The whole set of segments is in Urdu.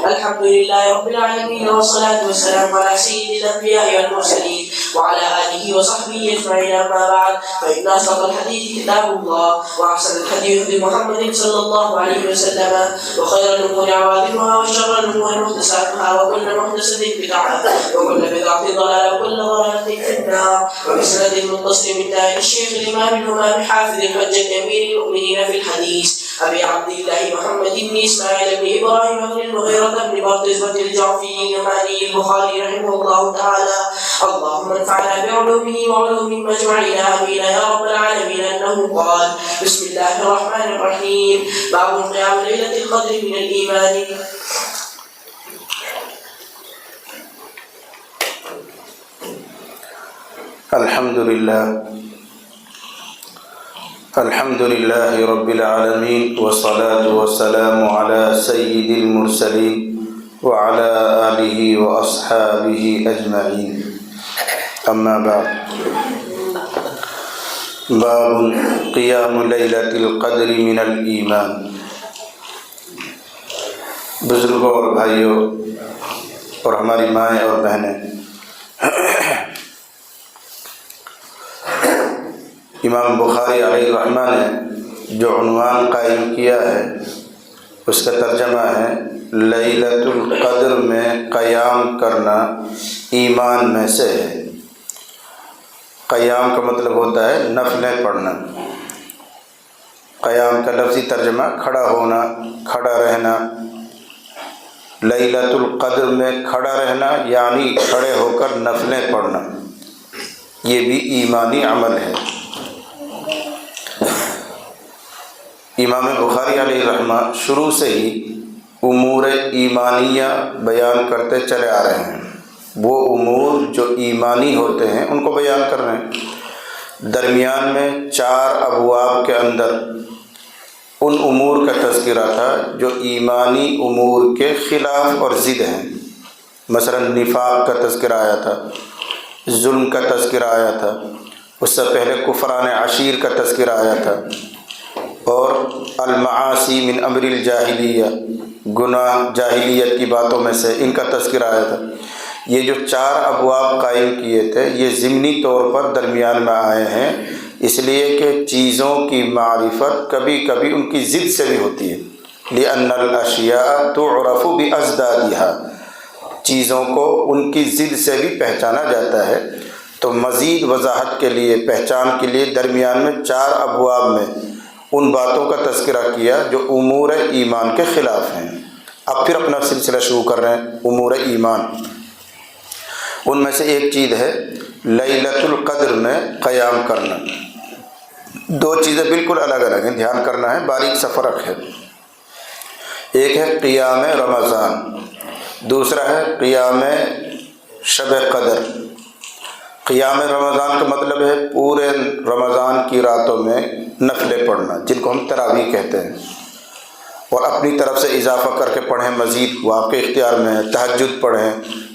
الحمد لله رب العالمين والصلاة والسلام على سيد الأنبياء والمرسلين وعلى آله وصحبه أجمعين. أما بعد فإن أصدق الحديث كتاب الله وأحسن الهدي هدي محمد صلى الله عليه وسلم وخير الأمور عواملها وشر الأمور محدثاتها وكل محدثة بدعة وكل بدعة ضلالة وكل ضلالة في النار. وبسند متصل من دار الشيخ الإمام الإمام حافظ الحجة أمير المؤمنين في الحديث أبي عبد الله محمد بن إسماعيل بن إبراهيم بن المغيرة بن بطيس الجعفي اليماني البخاري رحمه الله تعالى. اللهم انفعنا بعلومه وعلوم مجمعنا آمين يا رب العالمين. أنه قال: بسم الله الرحمن الرحيم. باب قيام ليلة القدر من الإيمان. الحمد لله رب العالمين والصلاة والسلام على سيد المرسلين وعلى آله وأصحابه أجمعين. أما بعد. باب قيام ليلة القدر من الإيمان. بزرگوں اور بھائیوں اور ہماری مائیں اور بہنیں، امام بخاری علیہ الرحمہ نے جو عنوان قائم کیا ہے اس کا ترجمہ ہے لیلۃ القدر میں قیام کرنا ایمان میں سے ہے۔ قیام کا مطلب ہوتا ہے نفلیں پڑھنا۔ قیام کا لفظی ترجمہ کھڑا ہونا، کھڑا رہنا۔ لیلۃ القدر میں کھڑا رہنا یعنی کھڑے ہو کر نفلیں پڑھنا، یہ بھی ایمانی عمل ہے۔ امام بخاری علیہ الرحمہ شروع سے ہی امور ایمانیہ بیان کرتے چلے آ رہے ہیں۔ وہ امور جو ایمانی ہوتے ہیں ان کو بیان کر رہے ہیں۔ درمیان میں 4 ابواب کے اندر ان امور کا تذکرہ تھا جو ایمانی امور کے خلاف اور ضد ہیں۔ مثلا نفاق کا تذکرہ آیا تھا، ظلم کا تذکرہ آیا تھا، اس سے پہلے کفران عشیر کا تذکرہ آیا تھا، اور المعاصی من امر الجاہلیہ، گناہ جاہلیت کی باتوں میں سے ان کا تذکرہ آیا تھا۔ یہ جو 4 ابواب قائم کیے تھے یہ ضمنی طور پر درمیان میں آئے ہیں، اس لیے کہ چیزوں کی معرفت کبھی کبھی ان کی ضد سے بھی ہوتی ہے۔ لأن الاشیاء تعرف بأضدادها، چیزوں کو ان کی ضد سے بھی پہچانا جاتا ہے۔ تو مزید وضاحت کے لیے، پہچان کے لیے درمیان میں 4 ابواب میں ان باتوں کا تذکرہ کیا جو امور ایمان کے خلاف ہیں۔ اب پھر اپنا سلسلہ شروع کر رہے ہیں امور ایمان۔ ان میں سے ایک چیز ہے لیلۃ القدر میں قیام کرنا۔ 2 چیزیں بالکل الگ الگ ہیں، دھیان کرنا ہے، باریک سا فرق ہے۔ ایک ہے قیام رمضان، دوسرا ہے قیام شب قدر۔ قیام رمضان کا مطلب ہے پورے رمضان کی راتوں میں نفلیں پڑھنا، جن کو ہم تراویح کہتے ہیں، اور اپنی طرف سے اضافہ کر کے پڑھیں، مزید وہ آپ کے اختیار میں ہے۔ تہجد پڑھیں،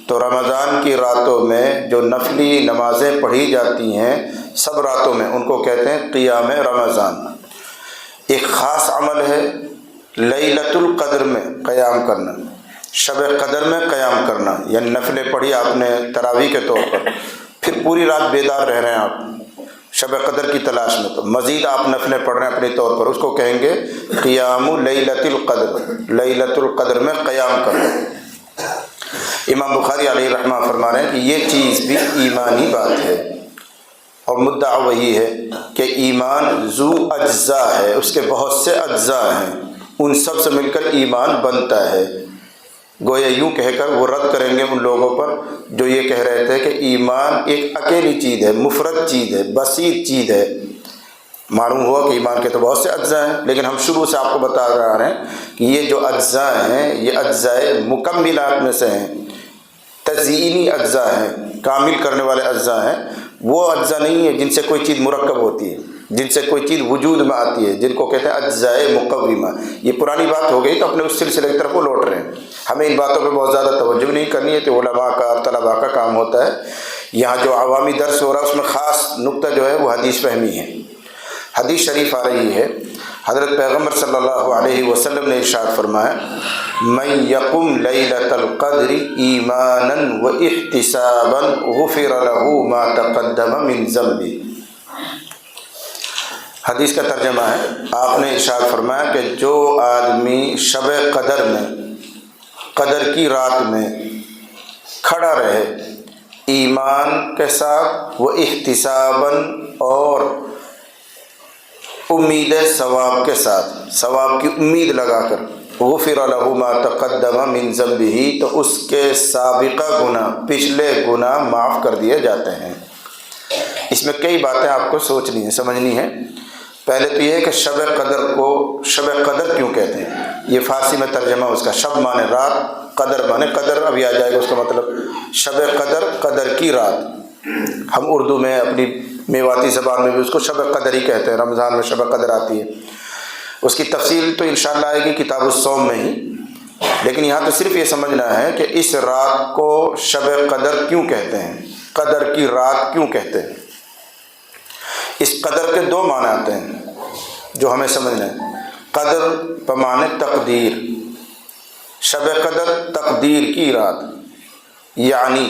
تو رمضان کی راتوں میں جو نفلی نمازیں پڑھی جاتی ہیں سب راتوں میں، ان کو کہتے ہیں قیام رمضان۔ ایک خاص عمل ہے لیلۃ القدر میں قیام کرنا، شب قدر میں قیام کرنا، یعنی نفلیں پڑھی آپ نے تراویح کے طور پر، پھر پوری رات بیدار رہ رہے ہیں آپ شب قدر کی تلاش میں، تو مزید آپ نفلیں پڑھ رہے ہیں اپنے طور پر، اس کو کہیں گے قیام لیلۃ القدر، لیلۃ القدر میں قیام کرنا۔ امام بخاری علیہ الرحمہ فرما رہے ہیں کہ یہ چیز بھی ایمانی بات ہے، اور مدعا وہی ہے کہ ایمان ذو اجزاء ہے، اس کے بہت سے اجزاء ہیں، ان سب سے مل کر ایمان بنتا ہے۔ گویا یوں کہہ کر وہ رد کریں گے ان لوگوں پر جو یہ کہہ رہے تھے کہ ایمان ایک اکیلی چیز ہے، مفرد چیز ہے، بسیط چیز ہے۔ معلوم ہوا کہ ایمان کے تو بہت سے اجزاء ہیں، لیکن ہم شروع سے آپ کو بتا رہے ہیں کہ یہ جو اجزاء ہیں یہ اجزاء مکملات میں سے ہیں، تزئینی اجزاء ہیں، کامل کرنے والے اجزاء ہیں۔ وہ اجزاء نہیں ہیں جن سے کوئی چیز مرکب ہوتی ہے، جن سے کوئی چیز وجود میں آتی ہے، جن کو کہتے ہیں اجزاء مقومہ۔ یہ پرانی بات ہو گئی، تو اپنے اس سلسلے کی طرف وہ لوٹ رہے ہیں۔ ہمیں ان باتوں پہ بہت زیادہ توجہ نہیں کرنی ہے، تو علماء کا اور طلباء کا کام ہوتا ہے۔ یہاں جو عوامی درس ہو رہا ہے اس میں خاص نقطہ جو ہے وہ حدیث فہمی ہے۔ حدیث شریف آ رہی ہے، حضرت پیغمبر صلی اللہ علیہ وسلم نے ارشاد فرمایا من یقم لیلۃ القدر ایمانا واحتسابا غفر له ما تقدم من ذنبه۔ حدیث کا ترجمہ ہے، آپ نے ارشاد فرمایا کہ جو آدمی شب قدر میں، قدر کی رات میں کھڑا رہے ایمان کے ساتھ، وہ احتساباً اور امید ثواب کے ساتھ، ثواب کی امید لگا کر، غفر له ما تقدم من ذنبه، تو اس کے سابقہ گناہ، پچھلے گناہ معاف کر دیے جاتے ہیں۔ اس میں کئی باتیں آپ کو سوچنی ہیں، سمجھنی ہیں۔ پہلے تو یہ ہے کہ شب قدر کو شب قدر کیوں کہتے ہیں؟ یہ فارسی میں ترجمہ اس کا، شب مانے رات، قدر مانے قدر، ابھی آ جائے گا اس کا مطلب۔ شب قدر، قدر کی رات، ہم اردو میں اپنی میواتی زبان میں بھی اس کو شب قدر ہی کہتے ہیں، رمضان میں شب قدر آتی ہے۔ اس کی تفصیل تو انشاءاللہ آئے گی کتاب الصوم میں ہی، لیکن یہاں تو صرف یہ سمجھنا ہے کہ اس رات کو شب قدر کیوں کہتے ہیں، قدر کی رات کیوں کہتے ہیں۔ اس قدر کے دو معنی آتے ہیں جو ہمیں سمجھنا ہے۔ قدر بمعنی تقدیر، شب قدر تقدیر کی رات، یعنی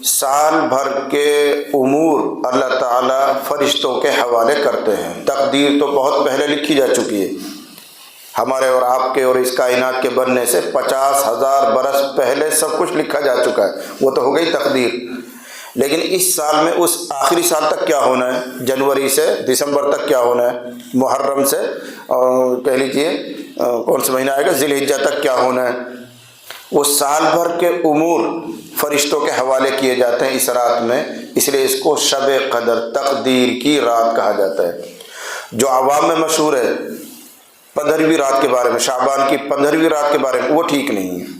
سال بھر کے امور اللہ تعالیٰ فرشتوں کے حوالے کرتے ہیں۔ تقدیر تو بہت پہلے لکھی جا چکی ہے، ہمارے اور آپ کے اور اس کائنات کے بننے سے 50,000 برس پہلے سب کچھ لکھا جا چکا ہے، وہ تو ہو گئی تقدیر۔ لیکن اس سال میں اس آخری سال تک کیا ہونا ہے، جنوری سے دسمبر تک کیا ہونا ہے، محرم سے اور کہہ لیجیے کون سا مہینہ آئے گا، ذی الحجہ تک کیا ہونا ہے، وہ سال بھر کے امور فرشتوں کے حوالے کیے جاتے ہیں اس رات میں، اس لیے اس کو شب قدر، تقدیر کی رات کہا جاتا ہے۔ جو عوام میں مشہور ہے 15ویں رات کے بارے میں، شعبان کی 15ویں رات کے بارے میں، وہ ٹھیک نہیں ہے۔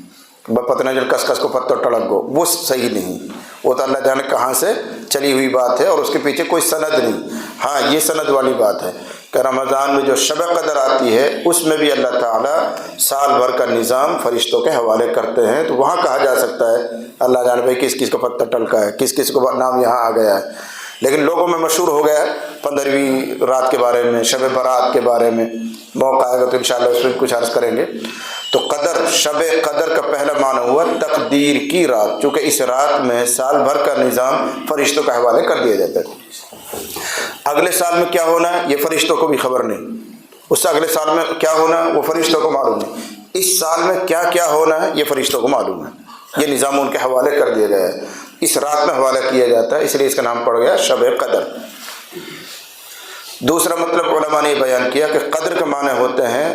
پتہ نہ چل کس کس کو پتہ ٹڑک گو، وہ صحیح نہیں، وہ تو اللہ جانے کہاں سے چلی ہوئی بات ہے اور اس کے پیچھے کوئی سند نہیں۔ ہاں یہ سند والی بات ہے کہ رمضان میں جو شب قدر آتی ہے اس میں بھی اللہ تعالیٰ سال بھر کا نظام فرشتوں کے حوالے کرتے ہیں، تو وہاں کہا جا سکتا ہے اللہ جانے بھائی کس کس کو پتہ ٹلکا ہے، کس کس کو نام یہاں آ گیا ہے۔ لیکن لوگوں میں مشہور ہو گیا ہے 15ویں رات کے بارے میں، شب برات کے بارے میں، موقع آئے گا تو انشاءاللہ اس میں کچھ عرض کریں گے۔ تو قدر، شب قدر کا پہلا معنی ہوا تقدیر کی رات، چونکہ اس رات میں سال بھر کا نظام فرشتوں کے حوالے کر دیا جاتا ہے۔ اگلے سال میں کیا ہونا ہے یہ فرشتوں کو بھی خبر نہیں، اس سے اگلے سال میں کیا ہونا ہے وہ فرشتوں کو معلوم نہیں، اس سال میں کیا کیا ہونا ہے یہ فرشتوں کو معلوم ہے، یہ نظام ان کے حوالے کر دیا گیا ہے، اس رات میں حوالہ کیا جاتا ہے، اس لیے اس کا نام پڑ گیا شب قدر۔ دوسرا مطلب علماء نے بیان کیا کہ قدر کے معنی ہوتے ہیں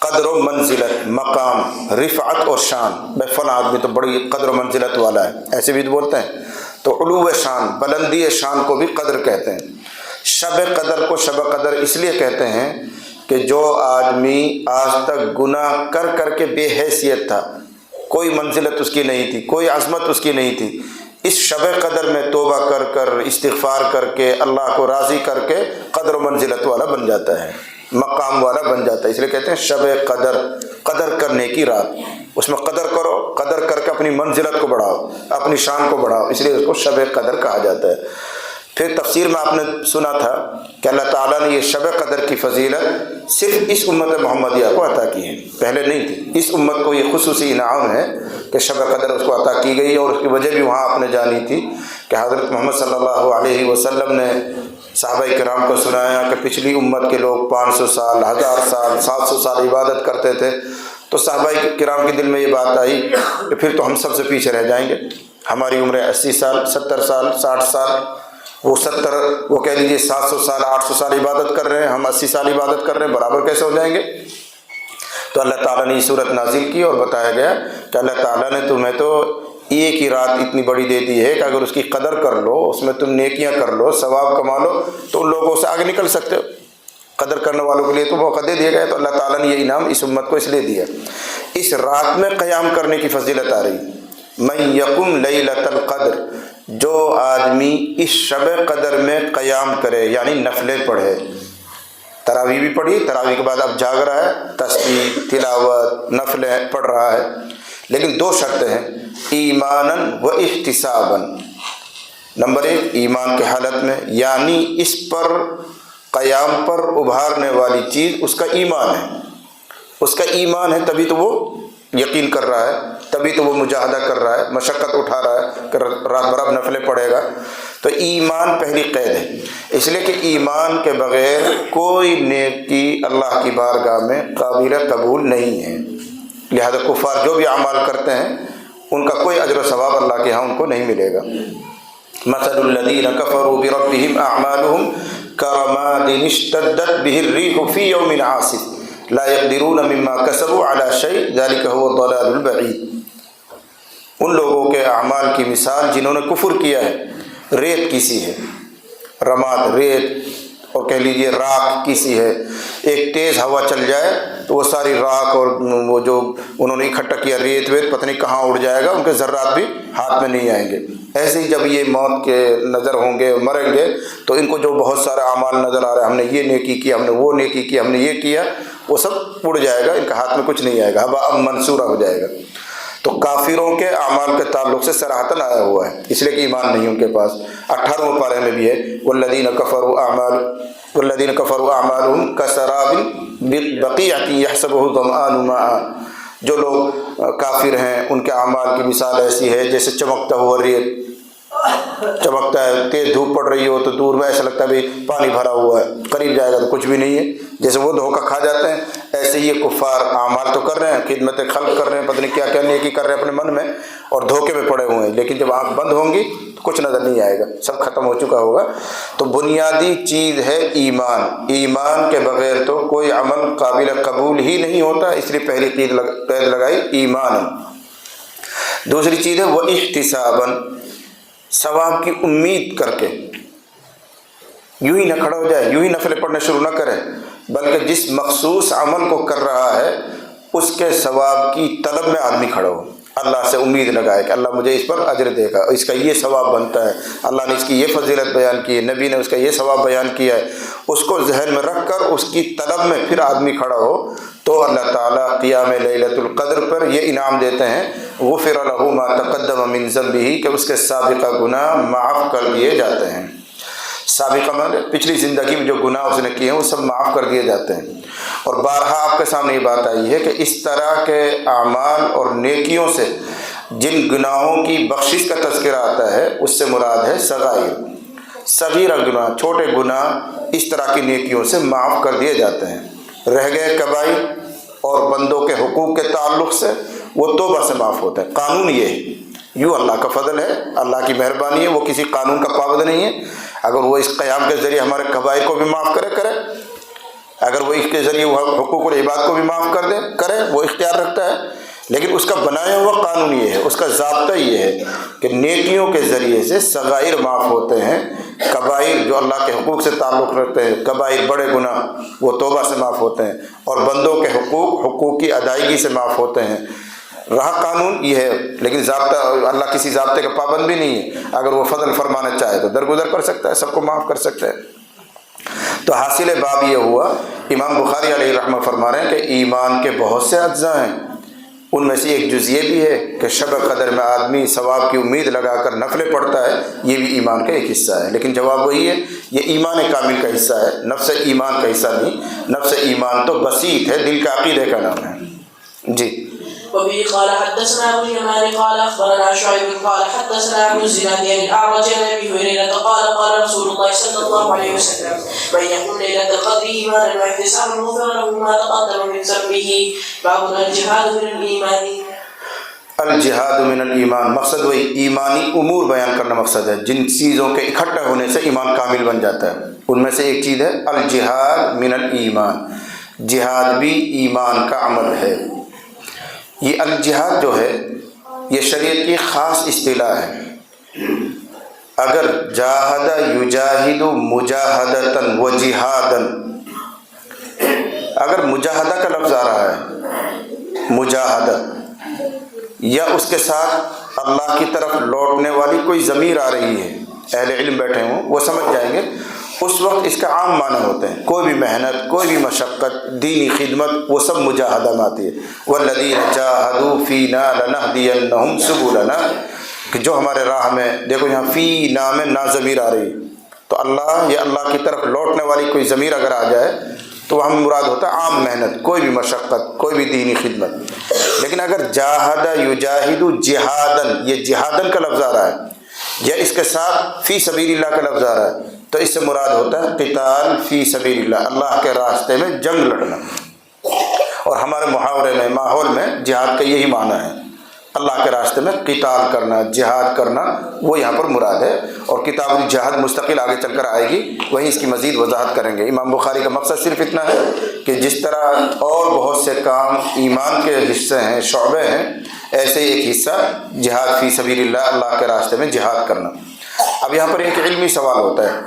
قدر و منزلت، مقام، رفعت اور شان، بے فلاں آدمی تو بڑی قدر و منزلت والا ہے، ایسے بھی بولتے ہیں، تو علو شان، بلندی شان کو بھی قدر کہتے ہیں۔ شب قدر کو شب قدر اس لیے کہتے ہیں کہ جو آدمی آج تک گناہ کر کر کے بے حیثیت تھا، کوئی منزلت اس کی نہیں تھی، کوئی عظمت اس کی نہیں تھی، اس شب قدر میں توبہ کر کر، استغفار کر کے، اللہ کو راضی کر کے قدر و منزلت والا بن جاتا ہے، مقام والا بن جاتا ہے، اس لیے کہتے ہیں شب قدر، قدر کرنے کی رات، اس میں قدر کرو، قدر کر کے اپنی منزلت کو بڑھاؤ، اپنی شان کو بڑھاؤ، اس لیے اس کو شب قدر کہا جاتا ہے۔ پھر تفسیر میں آپ نے سنا تھا کہ اللہ تعالیٰ نے یہ شب قدر کی فضیلت صرف اس امت محمدیہ کو عطا کی ہے، پہلے نہیں تھی، اس امت کو یہ خصوصی انعام ہے کہ شب قدر اس کو عطا کی گئی، اور اس کی وجہ بھی وہاں آپ نے جانی تھی کہ حضرت محمد صلی اللہ علیہ وسلم نے صحابہ کرام کو سنایا کہ پچھلی امت کے لوگ 500 سال، 1000 سال، 700 سال عبادت کرتے تھے، تو صحابہ کرام کے دل میں یہ بات آئی کہ پھر تو ہم سب سے پیچھے رہ جائیں گے، ہماری عمریں 80 سال، 70 سال، 60 سال، وہ 70، وہ کہہ لیجیے 700 سال، 800 سال عبادت کر رہے ہیں، ہم 80 سال عبادت کر رہے ہیں، برابر کیسے ہو جائیں گے؟ تو اللہ تعالیٰ نے یہ صورت نازل کی اور بتایا گیا کہ اللہ تعالیٰ نے تمہیں تو ایک ہی رات اتنی بڑی دے دی ہے کہ اگر اس کی قدر کر لو، اس میں تم نیکیاں کر لو، ثواب کما لو، تو ان لوگوں سے آگے نکل سکتے ہو۔ قدر کرنے والوں کے لیے تو موقع دے دیا گیا، تو اللہ تعالیٰ نے یہ انعام اس امت کو اس لیے دیا۔ اس رات میں قیام کرنے کی فضیلت آ رہی، من یقم لیلۃ القدر، جو آدمی اس شب قدر میں قیام کرے، یعنی نفلیں پڑھے، تراویح بھی پڑھی، تراویح کے بعد اب جاگ رہا ہے، تسبیح، تلاوت، نفلیں پڑھ رہا ہے، لیکن 2 شرطیں ہیں، ایماناً و احتساباً۔ نمبر 1 ایمان کی حالت میں، یعنی اس پر قیام پر ابھارنے والی چیز اس کا ایمان ہے. اس کا ایمان ہے تبھی تو وہ یقین کر رہا ہے، تبھی تو وہ مجاہدہ کر رہا ہے، مشقت اٹھا رہا ہے کہ رات برات نفلیں پڑھے گا. تو ایمان پہلی قید ہے، اس لیے کہ ایمان کے بغیر کوئی نیکی اللہ کی بارگاہ میں قابل قبول نہیں ہے. لہذا کفار جو بھی اعمال کرتے ہیں ان کا کوئی اجر و ثواب اللہ کے ہاں ان کو نہیں ملے گا. مثل الذین کفروا بربہم اعمالہم کرماد اشتدت بہ الریح فی یوم عاصف لا یقدرون مما کسبوا علی شیء ذلک هو الضلال البعید. ان لوگوں کے اعمال کی مثال جنہوں نے کفر کیا ہے، ریت کسی ہے، رماد ریت اور کہہ لیجیے راکھ کسی ہے. ایک تیز ہوا چل جائے تو وہ ساری راکھ اور وہ جو انہوں نے اکٹھا کیا ریت ویت پتہ نہیں کہاں اڑ جائے گا، ان کے ذرات بھی ہاتھ میں نہیں آئیں گے. ایسے ہی جب یہ موت کے نظر ہوں گے، مریں گے، تو ان کو جو بہت سارے اعمال نظر آ رہے ہیں، ہم نے یہ نیکی کی، ہم نے وہ نیکی کی، ہم نے یہ کیا، وہ سب اڑ جائے گا، ان کے ہاتھ میں کچھ نہیں آئے گا، اب منصورہ ہو جائے گا. تو کافروں کے اعمال کے تعلق سے صراحتاً آیا ہوا ہے، اس لیے کہ ایمان نہیں ان کے پاس. 18ویں پارے میں بھی ہے والذین کفروا اعمالهم کسراب بقیعۃ یحسبہ الظمآن ماء. جو لوگ کافر ہیں ان کے اعمال کی مثال ایسی ہے جیسے چمکتا ہوا ریت، چمکتا ہے، تیز دھوپ پڑ رہی ہو تو دور میں ایسا لگتا ہے بھی پانی بھرا ہوا ہے، قریب جائے گا تو کچھ بھی نہیں ہے، جیسے وہ دھوکہ کھا جاتے ہیں. ایسے ہی یہ کفار اعمال تو کر رہے ہیں، خدمت خلق کر رہے ہیں، پتہ نہیں کیا کیا نیکی کر رہے ہیں اپنے من میں، اور دھوکے میں پڑے ہوئے ہیں. لیکن جب آنکھ بند ہوں گی تو کچھ نظر نہیں آئے گا، سب ختم ہو چکا ہوگا. تو بنیادی چیز ہے ایمان. ایمان کے بغیر تو کوئی عمل قابل قبول ہی نہیں ہوتا، اس لیے پہلی قید لگائی ایمان. دوسری چیز ہے وہ احتساباً، ثواب کی امید کر کے. یوں ہی نہ کھڑا ہو جائے، یوں ہی نفلیں پڑھنے شروع نہ کرے، بلکہ جس مخصوص عمل کو کر رہا ہے اس کے ثواب کی طلب میں آدمی کھڑا ہو، اللہ سے امید لگائے کہ اللہ مجھے اس پر اجر دے گا، اس کا یہ ثواب بنتا ہے، اللہ نے اس کی یہ فضیلت بیان کی ہے، نبی نے اس کا یہ ثواب بیان کیا ہے. اس کو ذہن میں رکھ کر اس کی طلب میں پھر آدمی کھڑا ہو تو اللہ تعالیٰ قیام لیلۃ القدر پر یہ انعام دیتے ہیں غفر لہ ما تقدم من ذنبہ، کہ اس کے سابقہ گناہ معاف کر دیے جاتے ہیں. سابقہ میں پچھلی زندگی میں جو گناہ اس نے کیے ہیں وہ سب معاف کر دیے جاتے ہیں. اور بارہا آپ کے سامنے یہ بات آئی ہے کہ اس طرح کے اعمال اور نیکیوں سے جن گناہوں کی بخشش کا تذکرہ آتا ہے اس سے مراد ہے صغائر، صغیرہ گناہ، چھوٹے گناہ اس طرح کی نیکیوں سے معاف کر دیے جاتے ہیں. رہ گئے کبائر اور بندوں کے حقوق کے تعلق سے وہ توبہ سے معاف ہوتا ہے. قانون یہ ہے، یوں اللہ کا فضل ہے، اللہ کی مہربانی ہے، وہ کسی قانون کا پابند نہیں ہے. اگر وہ اس قیام کے ذریعے ہمارے کبائر کو بھی معاف کرے، اگر وہ اس کے ذریعے حقوق العباد کو بھی معاف کرے، وہ اختیار رکھتا ہے. لیکن اس کا بنایا ہوا قانون یہ ہے، اس کا ضابطہ یہ ہے کہ نیکیوں کے ذریعے سے صغائر معاف ہوتے ہیں، کبائر جو اللہ کے حقوق سے تعلق رکھتے ہیں، کبائر بڑے گناہ وہ توبہ سے معاف ہوتے ہیں، اور بندوں کے حقوق کی ادائیگی سے معاف ہوتے ہیں. رہا قانون یہ ہے، لیکن ضابطہ اللہ کسی ضابطے کا پابند بھی نہیں ہے. اگر وہ فضل فرمانا چاہے تو درگزر کر سکتا ہے، سب کو معاف کر سکتا ہے. تو حاصل باب یہ ہوا، امام بخاری علیہ رحمہ فرما رہے ہیں کہ ایمان کے بہت سے اجزاء ہیں، ان میں سے ایک جز یہ بھی ہے کہ شب قدر میں آدمی ثواب کی امید لگا کر نفلیں پڑھتا ہے، یہ بھی ایمان کا ایک حصہ ہے. لیکن جواب وہی ہے، یہ ایمان کامل کا حصہ ہے، نفس ایمان کا حصہ نہیں. نفس ایمان تو بسیط ہے، دل کا عقیدے کا نام ہے. جی. وبه قال حدثنا ابو اليمان قال اخبرنا شعيب قال حدثنا ابو الزناد عن الاعرج عن ابي هريره قال قال رسول الله صلى الله عليه وسلم من يقوم ليله القدر ايمانا واحتسابا غفر له ما تقدم من ذنبه. باب الجهاد من الايمان. الجہاد من الایمان، مقصد وہی ایمانی امور بیان کرنا مقصد ہے، جن چیزوں کے اکٹھا ہونے سے ایمان کامل بن جاتا ہے. ان میں سے ایک چیز ہے الجہاد من الایمان، جہاد بھی ایمان کا عمل ہے. یہ الجہاد جو ہے یہ شریعت کی خاص اصطلاح ہے. اگر جاہد یجاہد مجاہدتاً و جہاداً، اگر مجاہدہ کا لفظ آ رہا ہے، مجاہدہ، یا اس کے ساتھ اللہ کی طرف لوٹنے والی کوئی ضمیر آ رہی ہے، اہل علم بیٹھے ہوں وہ سمجھ جائیں گے، اس وقت اس کا عام معنی ہوتے ہیں کوئی بھی محنت، کوئی بھی مشقت، دینی خدمت، وہ سب مجاہدہ میں آتی ہے. والذین جاہدوا فینا لنہدینہم سبلنا، کہ جو ہمارے راہ میں، دیکھو یہاں فینا میں نا ضمیر آ رہی ہے، تو اللہ یا اللہ کی طرف لوٹنے والی کوئی ضمیر اگر آ جائے تو وہاں مراد ہوتا ہے عام محنت، کوئی بھی مشقت، کوئی بھی دینی خدمت۔ لیکن اگر جاہد یجاہد جہادن، یہ جہادن کا لفظ آ رہا ہے یا اس کے ساتھ فی سبیل اللہ کا لفظ آ رہا ہے تو اس سے مراد ہوتا ہے قتال فی سبیل اللہ، اللہ کے راستے میں جنگ لڑنا۔ اور ہمارے محاورے میں، ماحول میں جہاد کا یہی معنی ہے، اللہ کے راستے میں قتال کرنا، جہاد کرنا، وہ یہاں پر مراد ہے۔ اور کتاب الجہاد مستقل آگے چل کر آئے گی، وہیں اس کی مزید وضاحت کریں گے۔ امام بخاری کا مقصد صرف اتنا ہے کہ جس طرح اور بہت سے کام ایمان کے حصے ہیں، شعبے ہیں، ایسے ہی ایک حصہ جہاد فی سبیل اللہ، اللہ کے راستے میں جہاد کرنا۔ اب یہاں پر ایک علمی سوال ہوتا ہے،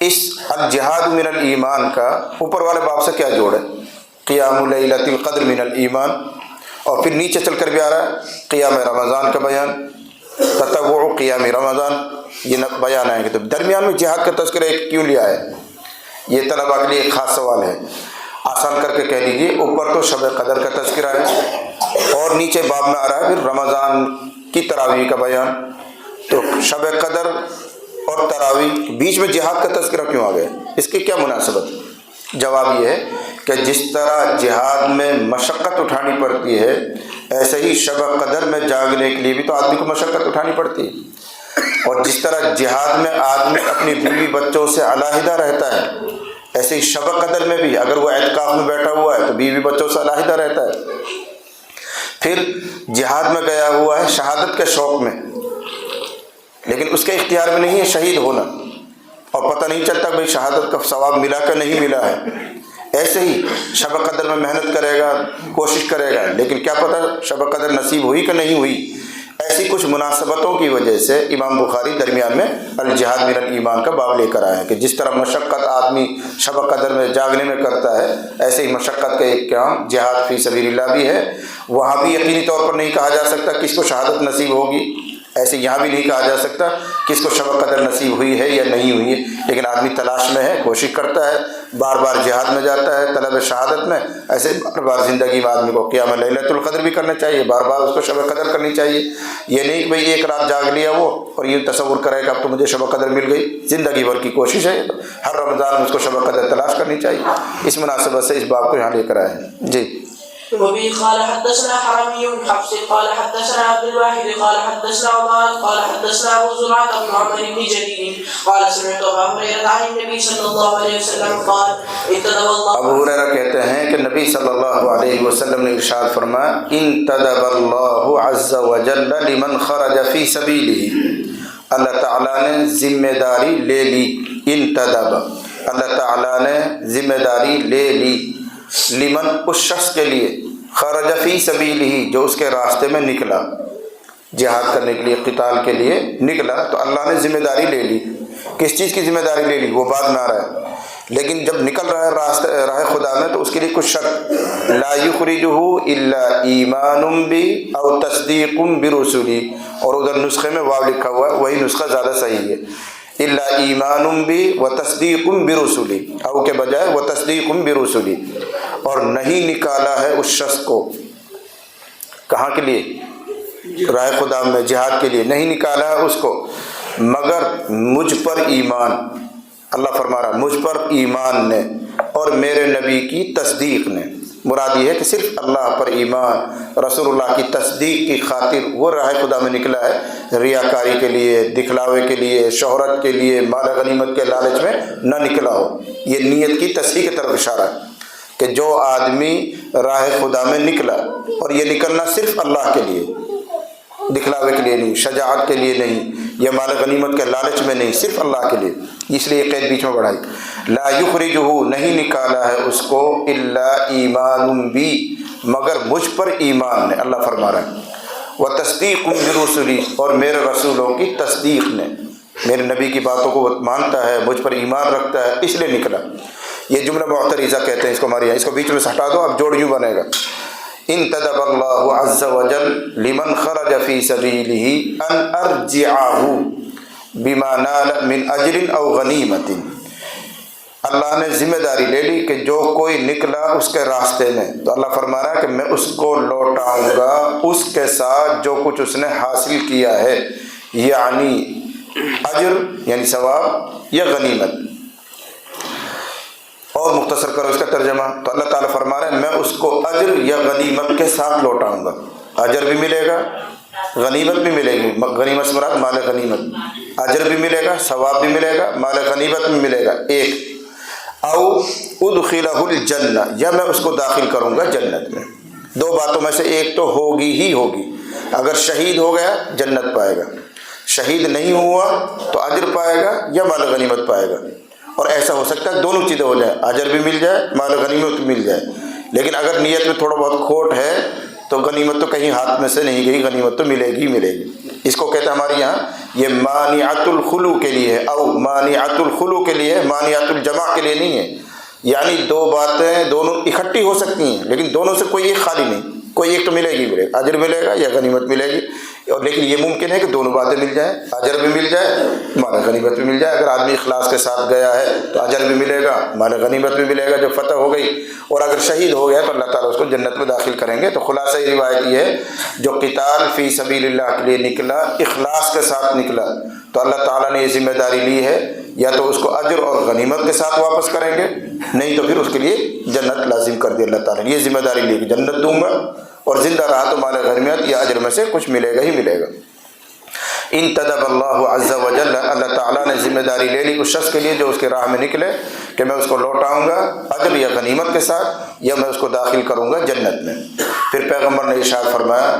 اس الجہاد من الایمان کا اوپر والے باب سے کیا جوڑ ہے؟ قیام لیلۃ القدر من الایمان، اور پھر نیچے چل کر بھی آ رہا ہے قیام رمضان کا بیان، تطوع قیام رمضان، یہ بیان آئیں گے۔ تو درمیان میں جہاد کا تذکرہ کیوں لیا ہے؟ یہ طلباء کے لیے ایک خاص سوال ہے۔ آسان کر کے کہہ لیجیے، اوپر تو شب قدر کا تذکرہ ہے اور نیچے باب میں آ رہا ہے پھر رمضان کی تراویح کا بیان، تو شب قدر اور تراویح بیچ میں جہاد کا تذکرہ کیوں آ گیا؟ اس کی کیا مناسبت؟ جواب یہ ہے کہ جس طرح جہاد میں مشقت اٹھانی پڑتی ہے، ایسے ہی شب قدر میں جاگنے کے لیے بھی تو آدمی کو مشقت اٹھانی پڑتی ہے۔ اور جس طرح جہاد میں آدمی اپنی بیوی بچوں سے علیحدہ رہتا ہے، ایسے ہی شب قدر میں بھی اگر وہ اعتکاف میں بیٹھا ہوا ہے تو بیوی بچوں سے علیحدہ رہتا ہے۔ پھر جہاد میں گیا ہوا ہے شہادت کے شوق میں، لیکن اس کے اختیار میں نہیں ہے شہید ہونا، اور پتہ نہیں چلتا بھئی شہادت کا ثواب ملا کہ نہیں ملا ہے۔ ایسے ہی شب قدر میں محنت کرے گا، کوشش کرے گا، لیکن کیا پتہ شب قدر نصیب ہوئی کہ نہیں ہوئی۔ ایسی کچھ مناسبتوں کی وجہ سے امام بخاری درمیان میں الجہاد من الایمان کا باب لے کر آئے ہیں کہ جس طرح مشقت آدمی شب قدر میں جاگنے میں کرتا ہے، ایسے ہی مشقت کا ایک کام جہاد فی سبیل اللہ بھی ہے۔ وہاں بھی یقینی طور پر نہیں کہا جا سکتا کس کو شہادت نصیب ہوگی، ایسے یہاں بھی نہیں کہا جا سکتا کس کو شب قدر نصیب ہوئی ہے یا نہیں ہوئی ہے، لیکن آدمی تلاش میں ہے، کوشش کرتا ہے، بار بار جہاد میں جاتا ہے طلب شہادت میں۔ ایسے بار بار زندگی میں آدمی کو قیام لیلۃ القدر بھی کرنا چاہیے، بار بار اس کو شب قدر کرنی چاہیے۔ یہ نہیں کہ بھئی ایک رات جاگ لیا وہ اور یہ تصور کرے کہ اب تو مجھے شب قدر مل گئی، زندگی بھر کی کوشش ہے، ہر رمضان میں اس کو شب قدر تلاش کرنی چاہیے۔ اس مناسبت سے اس باب کو یہاں لے کر آئے ہیں۔ جی وبه قال حدثنا حرمي بن حفص قال حدثنا عبد الواحد قال حدثنا عمر قال حدثنا ابو زرعه بن عمر بن جديد قال سمعت ابا هريره عن النبي صلى الله عليه وسلم قال انتدب الله، ابو ہریرہ کہتے ہیں کہ نبی صلی اللہ علیہ وسلم نے ارشاد فرمایا، انتدب اللہ عز وجل لمن خرج فی سبیلہ، اللہ تعالیٰ نے ذمہ داری لے لی، انتدب اللہ تعالیٰ نے ذمہ داری لے لی، لمن اس شخص کے لیے، خرج فی سبیلہ جو اس کے راستے میں نکلا، جہاد کرنے کے لیے، قتال کے لیے نکلا، تو اللہ نے ذمہ داری لے لی۔ کس چیز کی ذمہ داری لے لی وہ بعد میں آ رہا ہے، لیکن جب نکل رہا ہے راہ خدا میں تو اس کے لیے کچھ شرط، لا یخرجہ الا ایمان بی او تصدیق برسلی، اور ادھر نسخے میں واو لکھا ہوا ہے، وہی نسخہ زیادہ صحیح ہے، الا ایمان بی و تصدیق برسلی، او کے بجائے و تصدیق برسلی، اور نہیں نکالا ہے اس شخص کو کہاں کے لیے؟ راہ خدا میں جہاد کے لیے نہیں نکالا ہے اس کو مگر مجھ پر ایمان، اللہ فرما رہا مجھ پر ایمان نے اور میرے نبی کی تصدیق نے۔ مراد یہ ہے کہ صرف اللہ پر ایمان، رسول اللہ کی تصدیق کی خاطر وہ راہ خدا میں نکلا ہے، ریاکاری کے لیے، دکھلاوے کے لیے، شہرت کے لیے، مال غنیمت کے لالچ میں نہ نکلا ہو۔ یہ نیت کی تصحیح کی طرف اشارہ ہے کہ جو آدمی راہ خدا میں نکلا، اور یہ نکلنا صرف اللہ کے لیے، دکھلاوے کے لیے نہیں، شجاعت کے لیے نہیں، یا مال غنیمت کے لالچ میں نہیں، صرف اللہ کے لیے، اس لیے یہ قید بیچ میں بڑھائی، لا یخرجہ نہیں نکالا ہے اس کو الا ایمان بی مگر مجھ پر ایمان نے، اللہ فرما رہا ہے، و تصدیق برسلی اور میرے رسولوں کی تصدیق نے، میرے نبی کی باتوں کو وہ مانتا ہے، مجھ پر ایمان رکھتا ہے، اس لیے نکلا۔ یہ جملہ معترضہ کہتے ہیں اس کو، ہمارے یہاں اس کو بیچ میں سے ہٹا دو، اب جوڑ یوں بنے گا، انتدب اللہ عز وجل لمن خرج فی سبیلہ ان ارجعہ بما نال من اجر او غنیمت، اللہ نے ذمہ داری لے لی کہ جو کوئی نکلا اس کے راستے میں تو اللہ فرما رہا ہے کہ میں اس کو لوٹاؤں گا اس کے ساتھ جو کچھ اس نے حاصل کیا ہے، یعنی اجر یعنی ثواب یا غنیمت. اور مختصر کرو اس کا ترجمہ. تو اللہ تعالیٰ فرما رہے ہیں میں اس کو اجر یا غنیمت کے ساتھ لوٹاؤں گا. اجر بھی ملے گا, غنیمت بھی ملے گی. غنیمت سے مراد مال غنیمت. اجر بھی ملے گا, ثواب بھی ملے گا, مال غنیمت بھی ملے گا. ایک او ادخلہ الجنہ, یا میں اس کو داخل کروں گا جنت میں. دو باتوں میں سے ایک تو ہوگی ہی ہوگی. اگر شہید ہو گیا جنت پائے گا, شہید نہیں ہوا تو اجر پائے گا یا مال غنیمت پائے گا. اور ایسا ہو سکتا ہے دونوں چیزیں ہو جائیں, اجر بھی مل جائے, مال غنیمت بھی مل جائے. لیکن اگر نیت میں تھوڑا بہت کھوٹ ہے تو غنیمت تو کہیں ہاتھ میں سے نہیں گئی, غنیمت تو ملے گی ملے گی. اس کو کہتے ہیں ہمارے یہاں یہ مانعۃ الخلو کے لیے ہے, او مانعۃ الخلو کے لیے, مانعۃ الجمع کے لیے نہیں ہے. یعنی دو باتیں دونوں اکٹھی ہو سکتی ہیں لیکن دونوں سے کوئی ایک خالی نہیں, کوئی ایک تو ملے گی ملے گا, اجر ملے گا یا غنیمت ملے گی. اور لیکن یہ ممکن ہے کہ دونوں باتیں مل جائیں, اجر بھی مل جائے, مال غنیمت بھی مل جائے. اگر آدمی اخلاص کے ساتھ گیا ہے تو اجر بھی ملے گا, مال غنیمت بھی ملے گا جب فتح ہو گئی. اور اگر شہید ہو گیا تو اللہ تعالیٰ اس کو جنت میں داخل کریں گے. تو خلاصہ یہ روایت یہ ہے جو قتال فی سبیل اللہ کے لیے نکلا, اخلاص کے ساتھ نکلا, تو اللہ تعالیٰ نے یہ ذمہ داری لی ہے یا تو اس کو اجر اور غنیمت کے ساتھ واپس کریں گے, نہیں تو پھر اس کے لیے جنت لازم کر دی اللہ تعالیٰ نے. یہ ذمہ داری لی کہ جنت دوں گا اور زندہ رہا تو مال غنیمت یا اجر میں سے کچھ ملے گا ہی ملے گا. انتدب اللہ عز و جل, اللہ تعالیٰ نے ذمہ داری لے لی اس شخص کے لیے جو اس کے راہ میں نکلے کہ میں اس کو لوٹاؤں گا اجر یا غنیمت کے ساتھ, یا میں اس کو داخل کروں گا جنت میں. پھر پیغمبر نے ارشاد فرمایا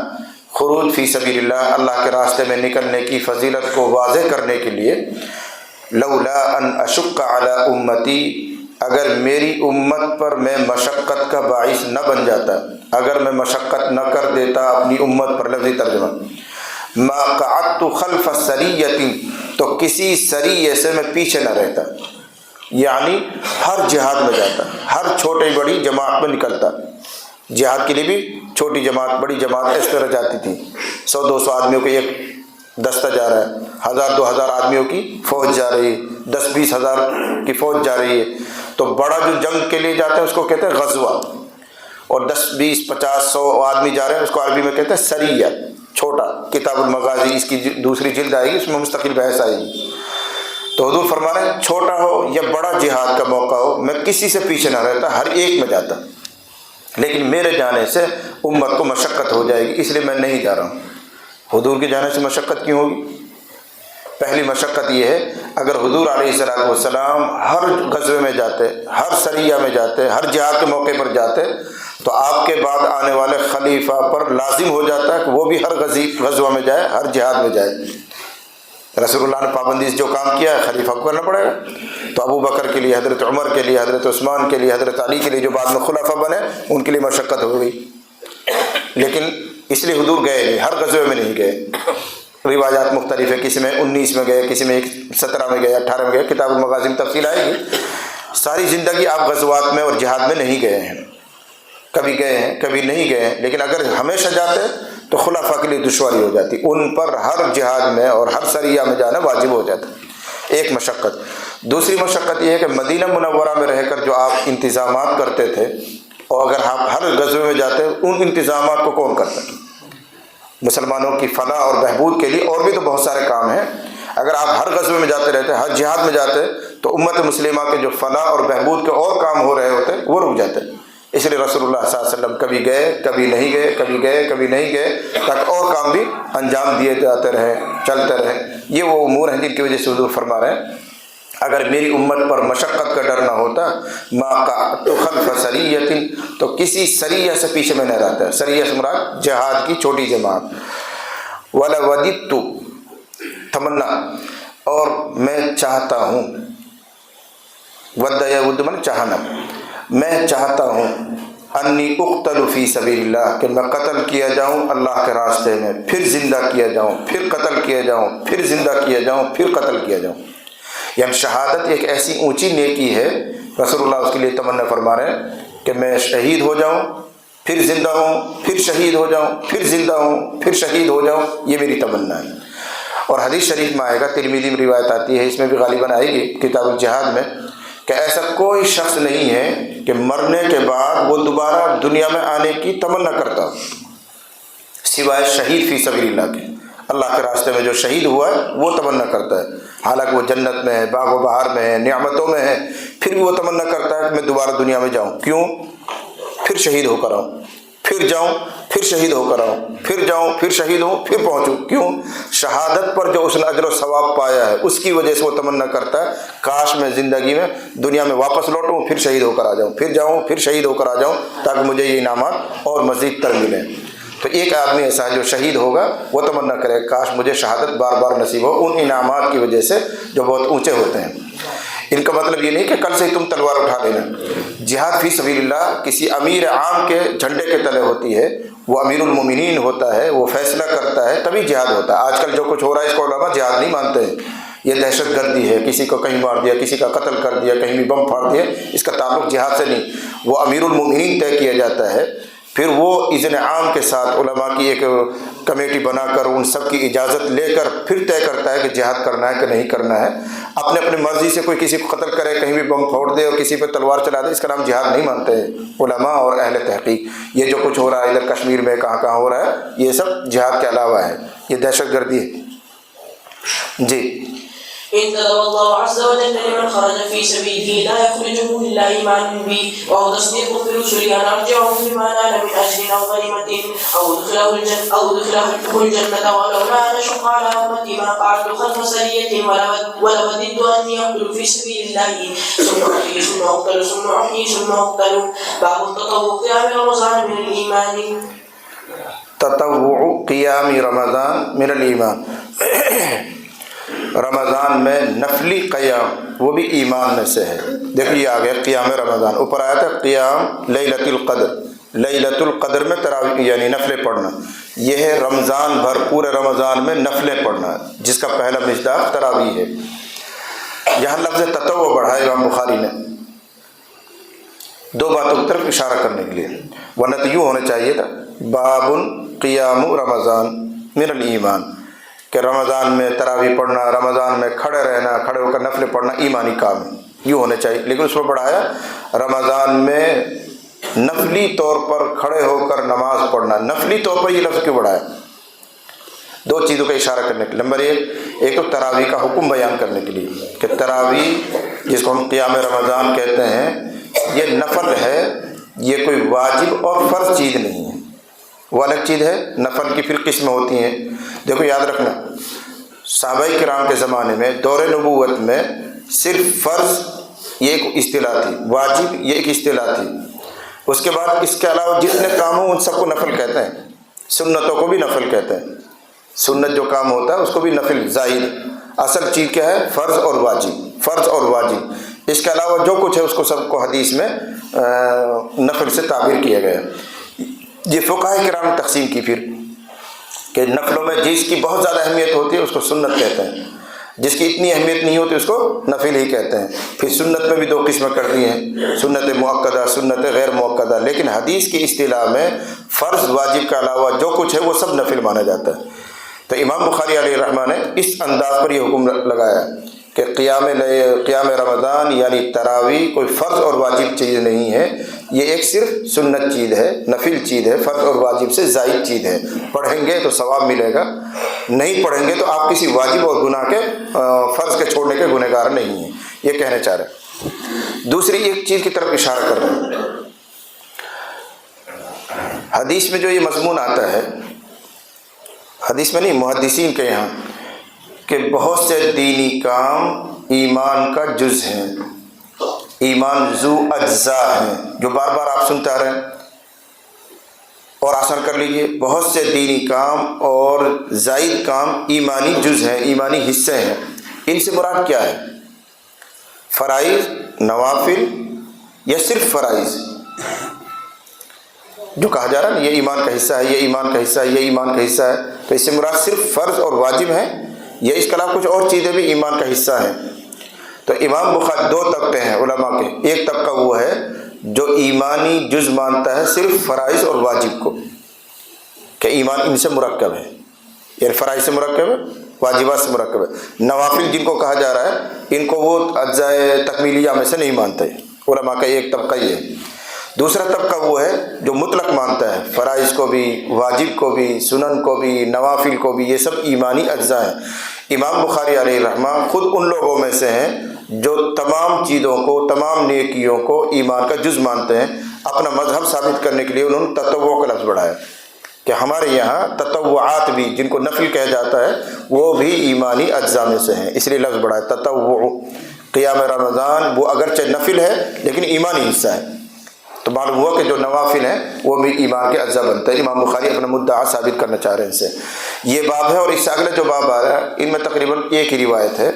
خروج فی سبیل اللہ, اللہ کے راستے میں نکلنے کی فضیلت کو واضح کرنے کے لیے, لولا ان اشق علی امتی, اگر میری امت پر میں مشقت کا باعث نہ بن جاتا, اگر میں مشقت نہ کر دیتا اپنی امت پر, لفظی ترجمہ, ما قعدت خلف سریۃ, تو کسی سریے سے میں پیچھے نہ رہتا. یعنی ہر جہاد میں جاتا, ہر چھوٹی بڑی جماعت میں نکلتا. جہاد کے لیے بھی چھوٹی جماعت بڑی جماعت اس طرح جاتی تھی. 100-200 آدمیوں کو ایک دستہ جا رہا ہے, 1000-2000 آدمیوں کی فوج جا رہی ہے, 10-20 ہزار کی فوج جا رہی ہے. تو بڑا جو جنگ کے لیے جاتے ہیں اس کو کہتے ہیں غزوہ, اور 10-20-50-100 آدمی جا رہے ہیں اس کو عربی میں کہتے ہیں سریہ. چھوٹا کتاب المغازی اس کی دوسری جلد آئے گی, اس میں مستقل بحث آئے گی. تو حضور فرما رہے ہیں چھوٹا ہو یا بڑا جہاد کا موقع ہو میں کسی سے پیچھے نہ رہتا, ہر ایک میں جاتا. لیکن میرے جانے سے امت کو مشقت ہو جائے گی اس لیے میں نہیں جا رہا ہوں. حضور کے جانے سے مشقت کیوں ہوگی؟ پہلی مشقت یہ ہے اگر حضور علیہ السلام ہر غزوے میں جاتے, ہر سریہ میں جاتے, ہر جہاد کے موقع پر جاتے, تو آپ کے بعد آنے والے خلیفہ پر لازم ہو جاتا ہے کہ وہ بھی ہر غزوہ میں جائے, ہر جہاد میں جائے. رسول اللہ نے پابندی سے جو کام کیا ہے خلیفہ کو کرنا پڑے گا. تو ابو بکر کے لیے, حضرت عمر کے لیے, حضرت عثمان کے لیے, حضرت علی کے لیے جو بعد میں خلفاء بنے ان کے لیے مشقت ہو گئی. لیکن اس لیے حضور گئے نہیں, ہر غزوے میں نہیں گئے. روایات مختلف ہے, کسی میں 19 میں گئے, کسی میں 17 میں گئے, 18 میں گئے. کتاب المغازی میں تفصیل آئے گی. ساری زندگی آپ غزوات میں اور جہاد میں نہیں گئے ہیں, کبھی گئے ہیں کبھی نہیں گئے ہیں. لیکن اگر ہمیشہ جاتے تو خلفاء کے لیے دشواری ہو جاتی, ان پر ہر جہاد میں اور ہر سریہ میں جانا واجب ہو جاتا. ایک مشقت. دوسری مشقت یہ ہے کہ مدینہ منورہ میں رہ کر جو آپ انتظامات کرتے تھے, اور اگر آپ ہر غزوے میں جاتے ان انتظامات کو کون کرتا؟ مسلمانوں کی فلاح اور بہبود کے لیے اور بھی تو بہت سارے کام ہیں. اگر آپ ہر غزوے میں جاتے رہتے, ہر جہاد میں جاتے, تو امت مسلمہ کے جو فلاح اور بہبود کے اور کام ہو رہے ہوتے وہ رک جاتے. اس لیے رسول اللہ صلی اللہ علیہ وسلم کبھی گئے کبھی نہیں گئے, کبھی گئے کبھی نہیں گئے, تاکہ اور کام بھی انجام دیے جاتے رہے, چلتے رہے. یہ وہ امور ہیں جن کی وجہ سے حضور فرما رہے ہیں اگر میری امت پر مشقت کا ڈر نہ ہوتا, ما قعدت خلف سریۃ, تو کسی سریہ سے پیچھے میں نہ رہتا. سریہ سے مراد جہاد کی چھوٹی جماعت. وَلَوَدِدتُّ, تمنا, اور میں چاہتا ہوں, ود یود من چاہنا, میں چاہتا ہوں, انی اقتل فی سبیل اللہ, کہ میں قتل کیا جاؤں اللہ کے راستے میں, پھر زندہ کیا جاؤں, پھر قتل کیا جاؤں, پھر زندہ کیا جاؤں, پھر قتل کیا جاؤں. یعنی شہادت ایک ایسی اونچی نیکی ہے, رسول اللہ اس کے لیے تمنا فرما رہے ہیں کہ میں شہید ہو جاؤں, پھر زندہ ہوں, پھر شہید ہو جاؤں, پھر زندہ ہوں, پھر شہید ہو جاؤں. یہ میری تمنا ہے. اور حدیث شریف میں آئے گا, ترمذی میں روایت آتی ہے, اس میں بھی غالباً آئے گی کتاب الجہاد میں, کہ ایسا کوئی شخص نہیں ہے کہ مرنے کے بعد وہ دوبارہ دنیا میں آنے کی تمنا کرتا سوائے شہید فی سبیل اللہ کے. اللہ کے راستے میں جو شہید ہوا ہے وہ تمنا کرتا ہے، حالانکہ وہ جنت میں ہے، باغ و بہار میں ہے، نعمتوں میں ہے، پھر بھی وہ تمنا کرتا ہے کہ میں دوبارہ دنیا میں جاؤں، کیوں؟ پھر شہید ہو کر آؤں، پھر جاؤں، پھر شہید ہو کر آؤں، پھر جاؤں، پھر شہید ہوں، پھر پہنچوں، کیوں؟ شہادت پر جو اس نے اجر و ثواب پایا ہے اس کی وجہ سے وہ تمنا کرتا ہے کاش میں زندگی میں دنیا میں واپس لوٹوں، پھر شہید ہو کر آ جاؤں، پھر جاؤں، پھر شہید ہو کر آ جاؤں، تاکہ مجھے یہ انعامات اور مزید تر ملیں۔ تو ایک آدمی ایسا ہے جو شہید ہوگا وہ تمنا کرے کاش مجھے شہادت بار بار نصیب ہو ان انعامات کی وجہ سے جو بہت اونچے ہوتے ہیں۔ ان کا مطلب یہ نہیں کہ کل سے ہی تم تلوار اٹھا لینا۔ جہاد فی سبیل اللہ کسی امیر عام کے جھنڈے کے تلے ہوتی ہے، وہ امیر المومنین ہوتا ہے، وہ فیصلہ کرتا ہے، تبھی جہاد ہوتا ہے۔ آج کل جو کچھ ہو رہا ہے اس کو علماء جہاد نہیں مانتے ہیں، یہ دہشت گردی ہے، کسی کو کہیں مار دیا، کسی کا قتل کر دیا، کہیں بھی بم پھاڑ دیا، اس کا تعلق جہاد سے نہیں، وہ امیر المومنین طے کیا جاتا ہے، پھر وہ اذن عام کے ساتھ علماء کی ایک کمیٹی بنا کر ان سب کی اجازت لے کر پھر طے کرتا ہے کہ جہاد کرنا ہے کہ نہیں کرنا ہے۔ اپنے اپنے مرضی سے کوئی کسی کو قتل کرے، کہیں بھی بم پھوڑ دے اور کسی پہ تلوار چلا دے، اس کا نام جہاد نہیں مانتے ہیں علماء اور اہل تحقیق۔ یہ جو کچھ ہو رہا ہے ادھر کشمیر میں کہاں کہاں ہو رہا ہے یہ سب جہاد کے علاوہ ہے، یہ دہشت گردی ہے۔ جی إن كتب الله عز وجل لمن خرج في سبيله لا يخرجه إلا إيمان به وهو تصديق برسله أن أرجعه بما نال من أجر أو غنيمة أو أدخله الجنة ولو لا نشق على أمتي ما قعدت خلف سرية ولوددت أني أقتل في سبيل الله ثم أحيي ثم أقتل ثم أحيي ثم أقتل. باب التطوع قيام رمضان من الإيمان. تطوع قیام رمضان من الایمان، رمضان میں نفلی قیام وہ بھی ایمان میں سے ہے۔ دیکھیے آگے قیام رمضان، اوپر آیا تھا قیام لیلۃ القدر، لیلۃ القدر میں تراویح یعنی نفلیں پڑھنا، یہ ہے رمضان بھر پورے رمضان میں نفلیں پڑھنا، جس کا پہلا مصداق تراویح ہے۔ یہاں لفظ تطوع بڑھا ہے امام بخاری نے دو باتوں کی طرف اشارہ کرنے کے لیے، ورنہ تو یوں ہونا چاہیے تھا باب قیام رمضان من الایمان، کہ رمضان میں تراویح پڑھنا، رمضان میں کھڑے رہنا، کھڑے ہو کر نفلیں پڑھنا ایمانی کام ہے، یوں ہونا چاہیے، لیکن اس میں بڑھایا رمضان میں نفلی طور پر کھڑے ہو کر نماز پڑھنا۔ نفلی طور پر یہ لفظ کیوں بڑھایا؟ دو چیزوں کا اشارہ کرنے کے لیے، نمبر ایک تو تراویح کا حکم بیان کرنے کے لیے کہ تراویح جس کو ہم قیام رمضان کہتے ہیں یہ نفل ہے، یہ کوئی واجب اور فرض چیز نہیں ہے، وہ الگ چیز ہے۔ نفل کی پھر قسمیں ہوتی ہیں، دیکھو یاد رکھنا صحابہ کرام کے زمانے میں دور نبوت میں صرف فرض یہ ایک اصطلاح تھی، واجب یہ ایک اصطلاح تھی، اس کے بعد اس کے علاوہ جتنے کام ہوں ان سب کو نفل کہتے ہیں، سنتوں کو بھی نفل کہتے ہیں، سنت جو کام ہوتا ہے اس کو بھی نفل ظاہر، اصل چیز کیا ہے؟ فرض اور واجب، فرض اور واجب، اس کے علاوہ جو کچھ ہے اس کو سب کو حدیث میں نفل سے تعبیر کیا گیا۔ یہ فقہاء کرام نے تقسیم کی پھر کہ نفلوں میں جس کی بہت زیادہ اہمیت ہوتی ہے اس کو سنت کہتے ہیں، جس کی اتنی اہمیت نہیں ہوتی اس کو نفل ہی کہتے ہیں۔ پھر سنت میں بھی دو قسمیں کر دی ہیں، سنت مؤکدہ، سنت غیر مؤکدہ، لیکن حدیث کی اصطلاح میں فرض واجب کے علاوہ جو کچھ ہے وہ سب نفل مانا جاتا ہے۔ تو امام بخاری علیہ الرحمہ نے اس انداز پر یہ حکم لگایا کہ قیام رمضان یعنی تراویح کوئی فرض اور واجب چیز نہیں ہے، یہ ایک صرف سنت چیز ہے، نفل چیز ہے، فرض اور واجب سے زائد چیز ہے، پڑھیں گے تو ثواب ملے گا، نہیں پڑھیں گے تو آپ کسی واجب اور گناہ کے فرض کے چھوڑنے کے گنہگار نہیں ہیں، یہ کہنا چاہ رہے ہیں۔ دوسری ایک چیز کی طرف اشارہ کر رہے ہیں، حدیث میں جو یہ مضمون آتا ہے، حدیث میں نہیں محدثین کے یہاں، کہ بہت سے دینی کام ایمان کا جز ہیں، ایمان ذو اجزاء ہیں، جو بار بار آپ سنتے آ رہے ہیں، اور آسان کر لیجئے بہت سے دینی کام اور زائد کام ایمانی جز ہیں، ایمانی حصے ہیں۔ ان سے مراد کیا ہے؟ فرائض، نوافل یا صرف فرائض؟ جو کہا جا رہا ہے نا یہ ایمان کا حصہ ہے، یہ ایمان کا حصہ ہے، یہ ایمان کا حصہ ہے، تو اس سے مراد صرف فرض اور واجب ہیں یا اس کے علاوہ کچھ اور چیزیں بھی ایمان کا حصہ ہیں؟ تو امام بخاری دو طبقے ہیں علماء کے، ایک طبقہ وہ ہے جو ایمانی جز مانتا ہے صرف فرائض اور واجب کو، کہ ایمان ان سے مرکب ہے، یعنی فرائض سے مرکب ہے، واجبات سے مرکب ہے۔ نوافل جن کو کہا جا رہا ہے ان کو وہ اجزائے تکمیلیہ میں سے نہیں مانتے، علماء کا ایک طبقہ یہ ہے۔ دوسرا طبقہ وہ ہے جو مطلق مانتا ہے، فرائض کو بھی، واجب کو بھی، سنن کو بھی، نوافل کو بھی، یہ سب ایمانی اجزاء ہیں۔ امام بخاری علیہ الرحمہ خود ان لوگوں میں سے ہیں جو تمام چیزوں کو، تمام نیکیوں کو ایمان کا جز مانتے ہیں۔ اپنا مذہب ثابت کرنے کے لیے انہوں نے تطوع کا لفظ بڑھایا کہ ہمارے یہاں تطوعات بھی، جن کو نفل کہا جاتا ہے، وہ بھی ایمانی اجزاء میں سے ہیں، اس لیے لفظ بڑھایا تطوع۔ قیام رمضان وہ اگرچہ نفل ہے لیکن ایمانی حصہ ہے، تو معلوم ہوا کہ جو نوافل ہیں وہ بھی ایمان کے اجزاء بنتے ہیں۔ امام بخاری اپنا مدعا ثابت کرنا چاہ رہے ہیں ان سے۔ یہ باب ہے، اور اس سے اگلا جو باب آ رہا ہے ان میں تقریباً ایک ہی روایت ہے،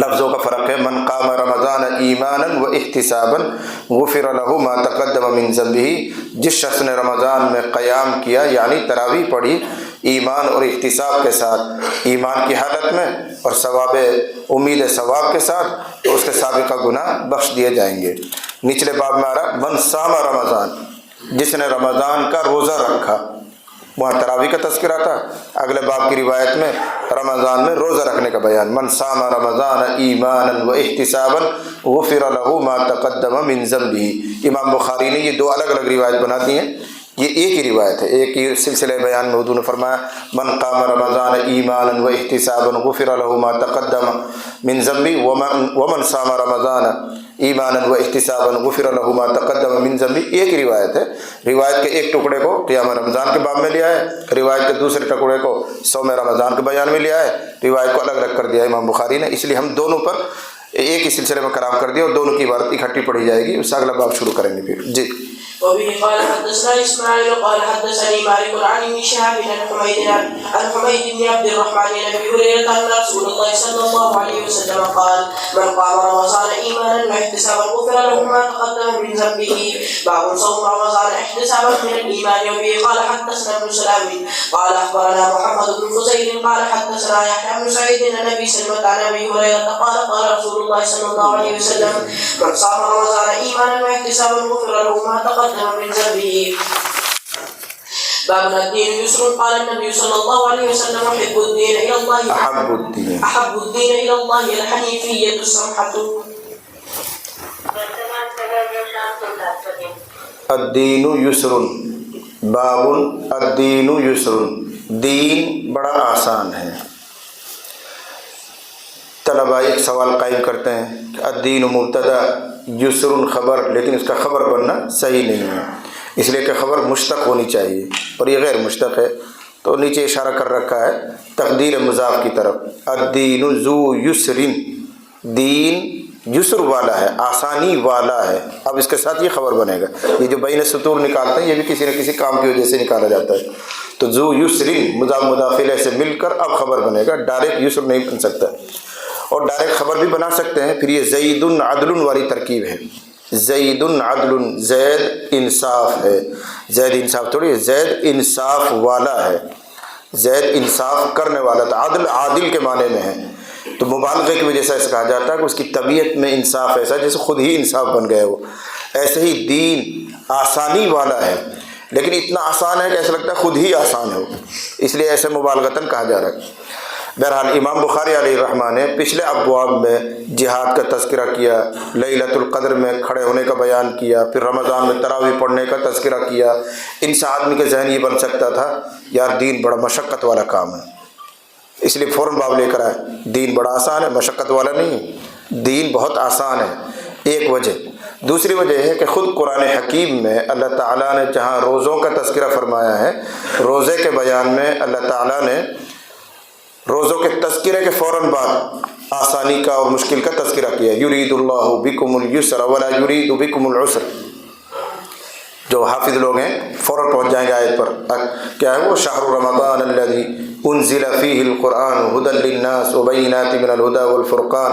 لفظوں کا فرق ہے۔ من قام رمضان ایمانا و احتسابا غفر له ما تقدم من ذنبه، جس شخص نے رمضان میں قیام کیا یعنی تراویح پڑھی ایمان اور احتساب کے ساتھ، ایمان کی حالت میں اور ثواب، امید ثواب کے ساتھ، تو اس کے سابقہ گناہ بخش دیے جائیں گے۔ نچلے باب میں آ رہا من صام رمضان، جس نے رمضان کا روزہ رکھا، وہاں تراویح کا تذکرہ تھا، اگلے باب کی روایت میں رمضان میں روزہ رکھنے کا بیان۔ من صام رمضان ایمانا و احتسابا غفر له ما تقدم من ذنبه۔ امام بخاری نے یہ دو الگ الگ روایت بنا دی ہیں، یہ ایک ہی روایت ہے، ایک ہی سلسلہ بیان میں حضور نے فرمایا من قام رمضان ایمانا و احتسابا غفر له ما تقدم من ذنبه ومن صام رمضان ایمانا و احتسابا غفر له ما تقدم من ذنبه، ایک ہی روایت ہے۔ روایت کے ایک ٹکڑے کو قیام رمضان کے باب میں لیا ہے، روایت کے دوسرے ٹکڑے کو صوم رمضان کے بیان میں لیا ہے، روایت کو الگ الگ کر دیا امام بخاری نے، اس لیے ہم دونوں پر ایک ہی سلسلے میں کلام کر دیا اور دونوں کی عبارت اکٹھی پڑھی جائے گی۔ اس سے اگلا باب شروع کریں گے پھر۔ جی وبه قال حدثنا اسماعيل قال حدثني مالك عن ابن شهاب عن حميد بن عبد الرحمن عن ابي هريره ان رسول الله صلى الله عليه وسلم قال من قام رمضان ايمانا واحتسابا غفر له ما تقدم من ذنبه باب صوم رمضان احتسابا من الايمان. وبه قال حدثنا ابن سلام قال اخبرنا محمد بن فزيل قال حدثنا يحيى بن سعيد عن ابي سلمة عن ابي هريره قال قال رسول الله صلى الله عليه وسلم من صام رمضان ايمانا واحتسابا غفر له ما تقدم من ذنبه. باب الدين يسر. قال النبي صلى الله عليه وسلم احب الدين الى الله احب الدين الى الله الحنيفية السمحة. الدین یسر، باب الدین یسر، دین بڑا آسان ہے۔ طلباء ایک سوال قائم کرتے ہیں کہ الدین مبتدا یسر خبر، لیکن اس کا خبر بننا صحیح نہیں ہے، اس لیے کہ خبر مشتق ہونی چاہیے اور یہ غیر مشتق ہے، تو نیچے اشارہ کر رکھا ہے تقدیر مضاف کی طرف۔ الدین ذو یسر، دین یسر والا ہے، آسانی والا ہے۔ اب اس کے ساتھ یہ خبر بنے گا، یہ جو بین سطور نکالتے ہیں یہ بھی کسی نہ کسی کام کی وجہ سے نکالا جاتا ہے، تو ذو یسر مضاف مضاف الیہ سے مل کر اب خبر بنے گا، ڈائریکٹ یسر نہیں بن سکتا، اور ڈائریکٹ خبر بھی بنا سکتے ہیں۔ پھر یہ زید عدل والی ترکیب ہے، زید عدل، زید انصاف ہے، زید انصاف تھوڑی ہے، زید انصاف والا ہے، زید انصاف کرنے والا تھا، عدل عادل کے معنی میں ہے، تو مبالغے کی وجہ سے ایسا کہا جاتا ہے کہ اس کی طبیعت میں انصاف ایسا جیسے خود ہی انصاف بن گئے ہو۔ ایسے ہی دین آسانی والا ہے، لیکن اتنا آسان ہے کہ ایسا لگتا ہے خود ہی آسان ہو، اس لیے ایسے مبالغتاً کہا جا رہا ہے۔ بہرحال امام بخاری علیہ الرحمہ نے پچھلے ابواب میں جہاد کا تذکرہ کیا، لیلۃ القدر میں کھڑے ہونے کا بیان کیا، پھر رمضان میں تراویح پڑھنے کا تذکرہ کیا۔ ان سے آدمی کے ذہن یہ بن سکتا تھا یار دین بڑا مشقت والا کام ہے، اس لیے فوراً باب لے کر آئے، دین بڑا آسان ہے، مشقت والا نہیں ہے، دین بہت آسان ہے، ایک وجہ۔ دوسری وجہ ہے کہ خود قرآن حکیم میں اللہ تعالیٰ نے جہاں روزوں کا تذکرہ فرمایا ہے، روزے کے بیان میں اللہ تعالیٰ نے روزوں کے تذکرے کے فوراً بعد آسانی کا اور مشکل کا تذکرہ کیا، یرید اللہ بکم الیسر ولا یرید بکم العسر۔ جو حافظ لوگ ہیں فوراً پہنچ جائیں گے آیت پر، کیا ہے وہ شہر رمضان الذی انزل فیہ القرآن ھدی للناس وبینات من الھدی والفرقان،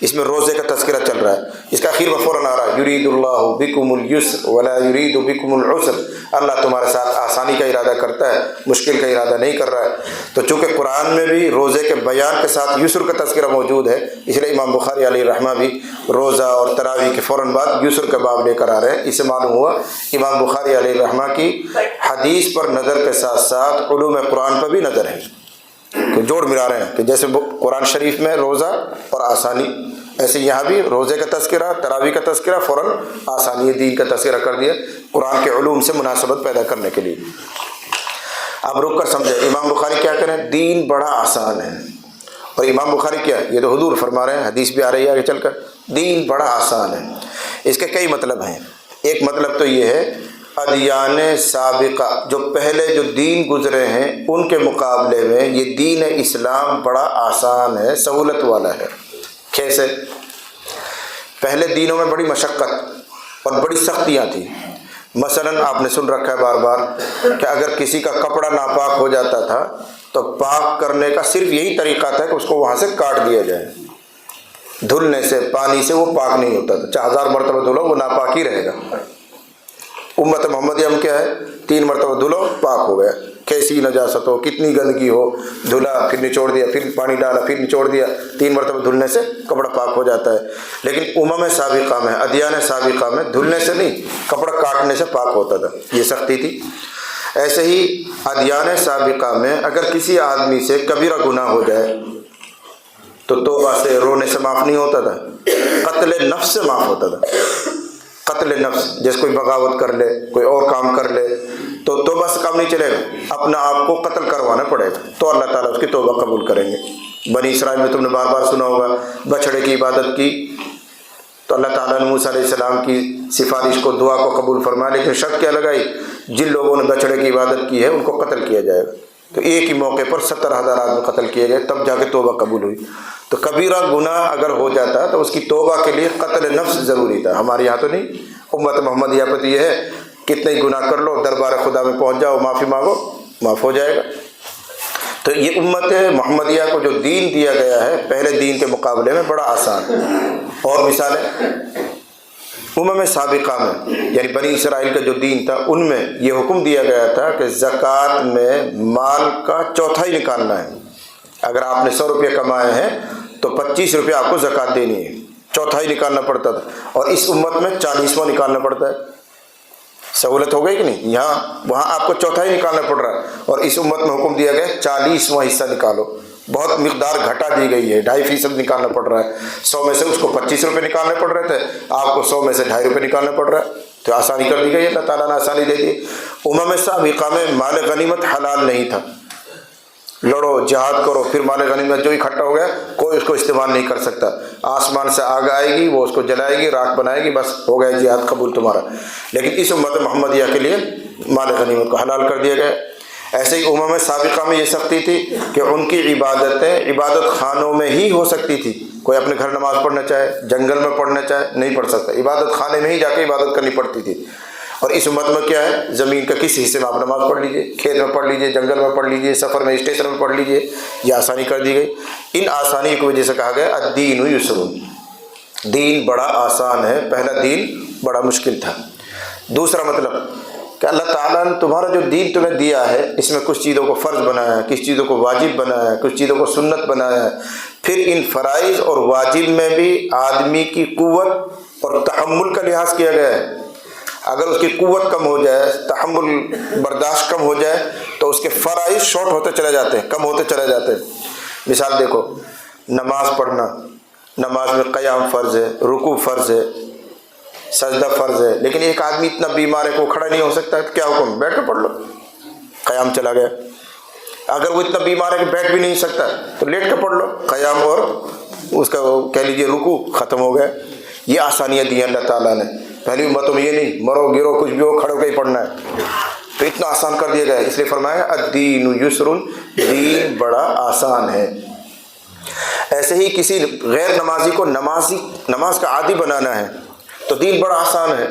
اس میں روزے کا تذکرہ چل رہا ہے، اس کا اخیر میں فوراً آ رہا ہے یرید اللہ بکم الیسر ولا یرید بکم العسر، اللہ تمہارے ساتھ آسانی کا ارادہ کرتا ہے، مشکل کا ارادہ نہیں کر رہا ہے۔ تو چونکہ قرآن میں بھی روزے کے بیان کے ساتھ یسر کا تذکرہ موجود ہے، اس لیے امام بخاری علیہ الرحمہ بھی روزہ اور تراویح کے فوراً بعد یسر کا باب لے کر آ رہے ہیں۔ اس سے معلوم ہوا امام بخاری علیہ الرحمہ کی حدیث پر نظر کے ساتھ ساتھ علوم قرآن پر بھی نظر ہے، تو جوڑ ملا رہے ہیں کہ جیسے قرآن شریف میں روزہ اور آسانی، ایسے یہاں بھی روزے کا تذکرہ، تراویح کا تذکرہ، فوراً آسانی دین کا تذکرہ کر دیا قرآن کے علوم سے مناسبت پیدا کرنے کے لیے۔ اب رک کر سمجھے امام بخاری کیا کریں، دین بڑا آسان ہے۔ اور امام بخاری کیا ہے، یہ تو حضور فرما رہے ہیں، حدیث بھی آ رہی ہے آگے چل کر، دین بڑا آسان ہے۔ اس کے کئی مطلب ہیں۔ ایک مطلب تو یہ ہے ادیان سابقہ، جو پہلے جو دین گزرے ہیں ان کے مقابلے میں یہ دین اسلام بڑا آسان ہے، سہولت والا ہے۔ کیسے؟ پہلے دینوں میں بڑی مشقت اور بڑی سختیاں تھیں۔ مثلا آپ نے سن رکھا ہے بار بار کہ اگر کسی کا کپڑا ناپاک ہو جاتا تھا تو پاک کرنے کا صرف یہی طریقہ تھا کہ اس کو وہاں سے کاٹ دیا جائے، دھلنے سے، پانی سے وہ پاک نہیں ہوتا تھا، چاہے 1000 مرتبہ دھلو وہ ناپاک ہی رہے گا۔ امت محمدیہ میں کیا ہے، 3 مرتبہ دھلو پاک ہو گیا، کیسی نجاست ہو، کتنی گندگی ہو، دھلا پھر نچوڑ دیا، پھر پانی ڈالا پھر نچوڑ دیا، 3 مرتبہ دھلنے سے کپڑا پاک ہو جاتا ہے۔ لیکن امم سابقہ میں، ادیان سابقہ میں دھلنے سے نہیں، کپڑا کاٹنے سے پاک ہوتا تھا، یہ سختی تھی۔ ایسے ہی ادیان سابقہ میں اگر کسی آدمی سے کبیرہ گناہ ہو جائے تو توبہ سے، رونے سے معاف نہیں ہوتا تھا، قتل نفس سے معاف ہوتا تھا۔ قتل نفس، جیسے کوئی بغاوت کر لے، کوئی اور کام کر لے تو توبہ سے کام نہیں چلے گا، اپنا آپ کو قتل کروانا پڑے گا، تو اللہ تعالیٰ اس کی توبہ قبول کریں گے۔ بنی اسرائیل میں تم نے بار بار سنا ہوگا، بچھڑے کی عبادت کی تو اللہ تعالیٰ نے موسیٰ علیہ السلام کی سفارش کو، دعا کو قبول فرمایا، لیکن شرط کیا لگائی، جن لوگوں نے بچھڑے کی عبادت کی ہے ان کو قتل کیا جائے گا۔ تو ایک ہی موقع پر 70,000 آدمی قتل کیے گئے، تب جا کے توبہ قبول ہوئی۔ تو کبیرہ گناہ اگر ہو جاتا تو اس کی توبہ کے لیے قتل نفس ضروری تھا۔ ہمارے یہاں تو نہیں، امت محمدیہ پر تو یہ ہے کتنے ہی گناہ کر لو، دربار خدا میں پہنچ جاؤ، معافی مانگو، معاف ہو جائے گا۔ تو یہ امت محمدیہ کو جو دین دیا گیا ہے پہلے دین کے مقابلے میں بڑا آسان۔ اور مثالیں امم سابقہ میں، یعنی بنی اسرائیل کا جو دین تھا ان میں یہ حکم دیا گیا تھا کہ زکوٰۃ میں مال کا چوتھائی نکالنا ہے۔ اگر آپ نے 100 روپے کمائے ہیں تو 25 روپے آپ کو زکوٰۃ دینی ہے، چوتھائی نکالنا پڑتا تھا، اور اس امت میں 40واں نکالنا پڑتا ہے۔ سہولت ہو گئی کہ نہیں؟ یہاں وہاں آپ کو چوتھائی نکالنا پڑ رہا ہے، اور اس امت میں حکم دیا گیا 40واں حصہ نکالو۔ بہت مقدار گھٹا دی گئی ہے، 2.5% نکالنا پڑ رہا ہے۔ 100 میں سے اس کو 25 روپے نکالنے پڑ رہے تھے، آپ کو 100 میں سے 2.5 روپے نکالنا پڑ رہا ہے۔ تو آسانی کر دی گئی ہے، اللہ تعالیٰ نے آسانی دے دی۔ امم سابقہ میں مال غنیمت حلال نہیں تھا، لڑو جہاد کرو، پھر مال غنیمت جو اکٹھا ہو گیا کوئی اس کو استعمال نہیں کر سکتا، آسمان سے آگ آئے گی وہ اس کو جلائے گی، راکھ بنائے گی، بس ہو گیا جہاد قبول تمہارا۔ لیکن اس امت محمدیہ کے لیے مال غنیمت کو حلال کر دیا گیا۔ ایسے ہی امم سابقہ میں یہ سختی تھی کہ ان کی عبادتیں عبادت خانوں میں ہی ہو سکتی تھی۔ کوئی اپنے گھر نماز پڑھنا چاہے، جنگل میں پڑھنا چاہے نہیں پڑھ سکتا، عبادت خانے میں ہی جا کے عبادت کرنی پڑتی تھی۔ اور اس امت میں کیا ہے، زمین کا کسی حصے میں آپ نماز پڑھ لیجئے، کھیت میں پڑھ لیجئے، جنگل میں پڑھ لیجئے، سفر میں، اسٹیشن میں پڑھ لیجئے، یہ آسانی کر دی گئی۔ ان آسانی کی وجہ سے کہا گیا الدین یسر، دین بڑا آسان ہے، پہلا دین بڑا مشکل تھا۔ دوسرا مطلب کہ اللہ تعالیٰ نے تمہارا جو دین تمہیں دیا ہے اس میں کچھ چیزوں کو فرض بنایا ہے، کچھ چیزوں کو واجب بنایا ہے، کچھ چیزوں کو سنت بنایا ہے۔ پھر ان فرائض اور واجب میں بھی آدمی کی قوت اور تحمل کا لحاظ کیا گیا ہے۔ اگر اس کی قوت کم ہو جائے، تحمل برداشت کم ہو جائے تو اس کے فرائض شارٹ ہوتے چلے جاتے ہیں، کم ہوتے چلے جاتے ہیں۔ مثال دیکھو، نماز پڑھنا، نماز میں قیام فرض ہے، رکوع فرض ہے، سجدہ فرض ہے، لیکن ایک آدمی اتنا بیمار ہے کہ وہ کھڑا نہیں ہو سکتا ہے تو کیا حکم؟ بیٹھ کے پڑھ لو، قیام چلا گیا۔ اگر وہ اتنا بیمار ہے کہ بیٹھ بھی نہیں سکتا تو لیٹ کے پڑھ لو، قیام اور اس کا کہہ لیجیے رکوع ختم ہو گیا۔ یہ آسانیاں دی ہیں اللہ تعالیٰ نے۔ پہلی امتوں میں یہ نہیں، مرو گرو کچھ بھی ہو، کھڑے ہو کے ہی پڑھنا ہے، تو اتنا آسان کر دیا گیا ہے۔ اس لیے فرمایا الدین یسر، دین بڑا آسان ہے۔ ایسے ہی کسی غیر نمازی کو نماز کا عادی بنانا ہے تو دین بڑا آسان ہے،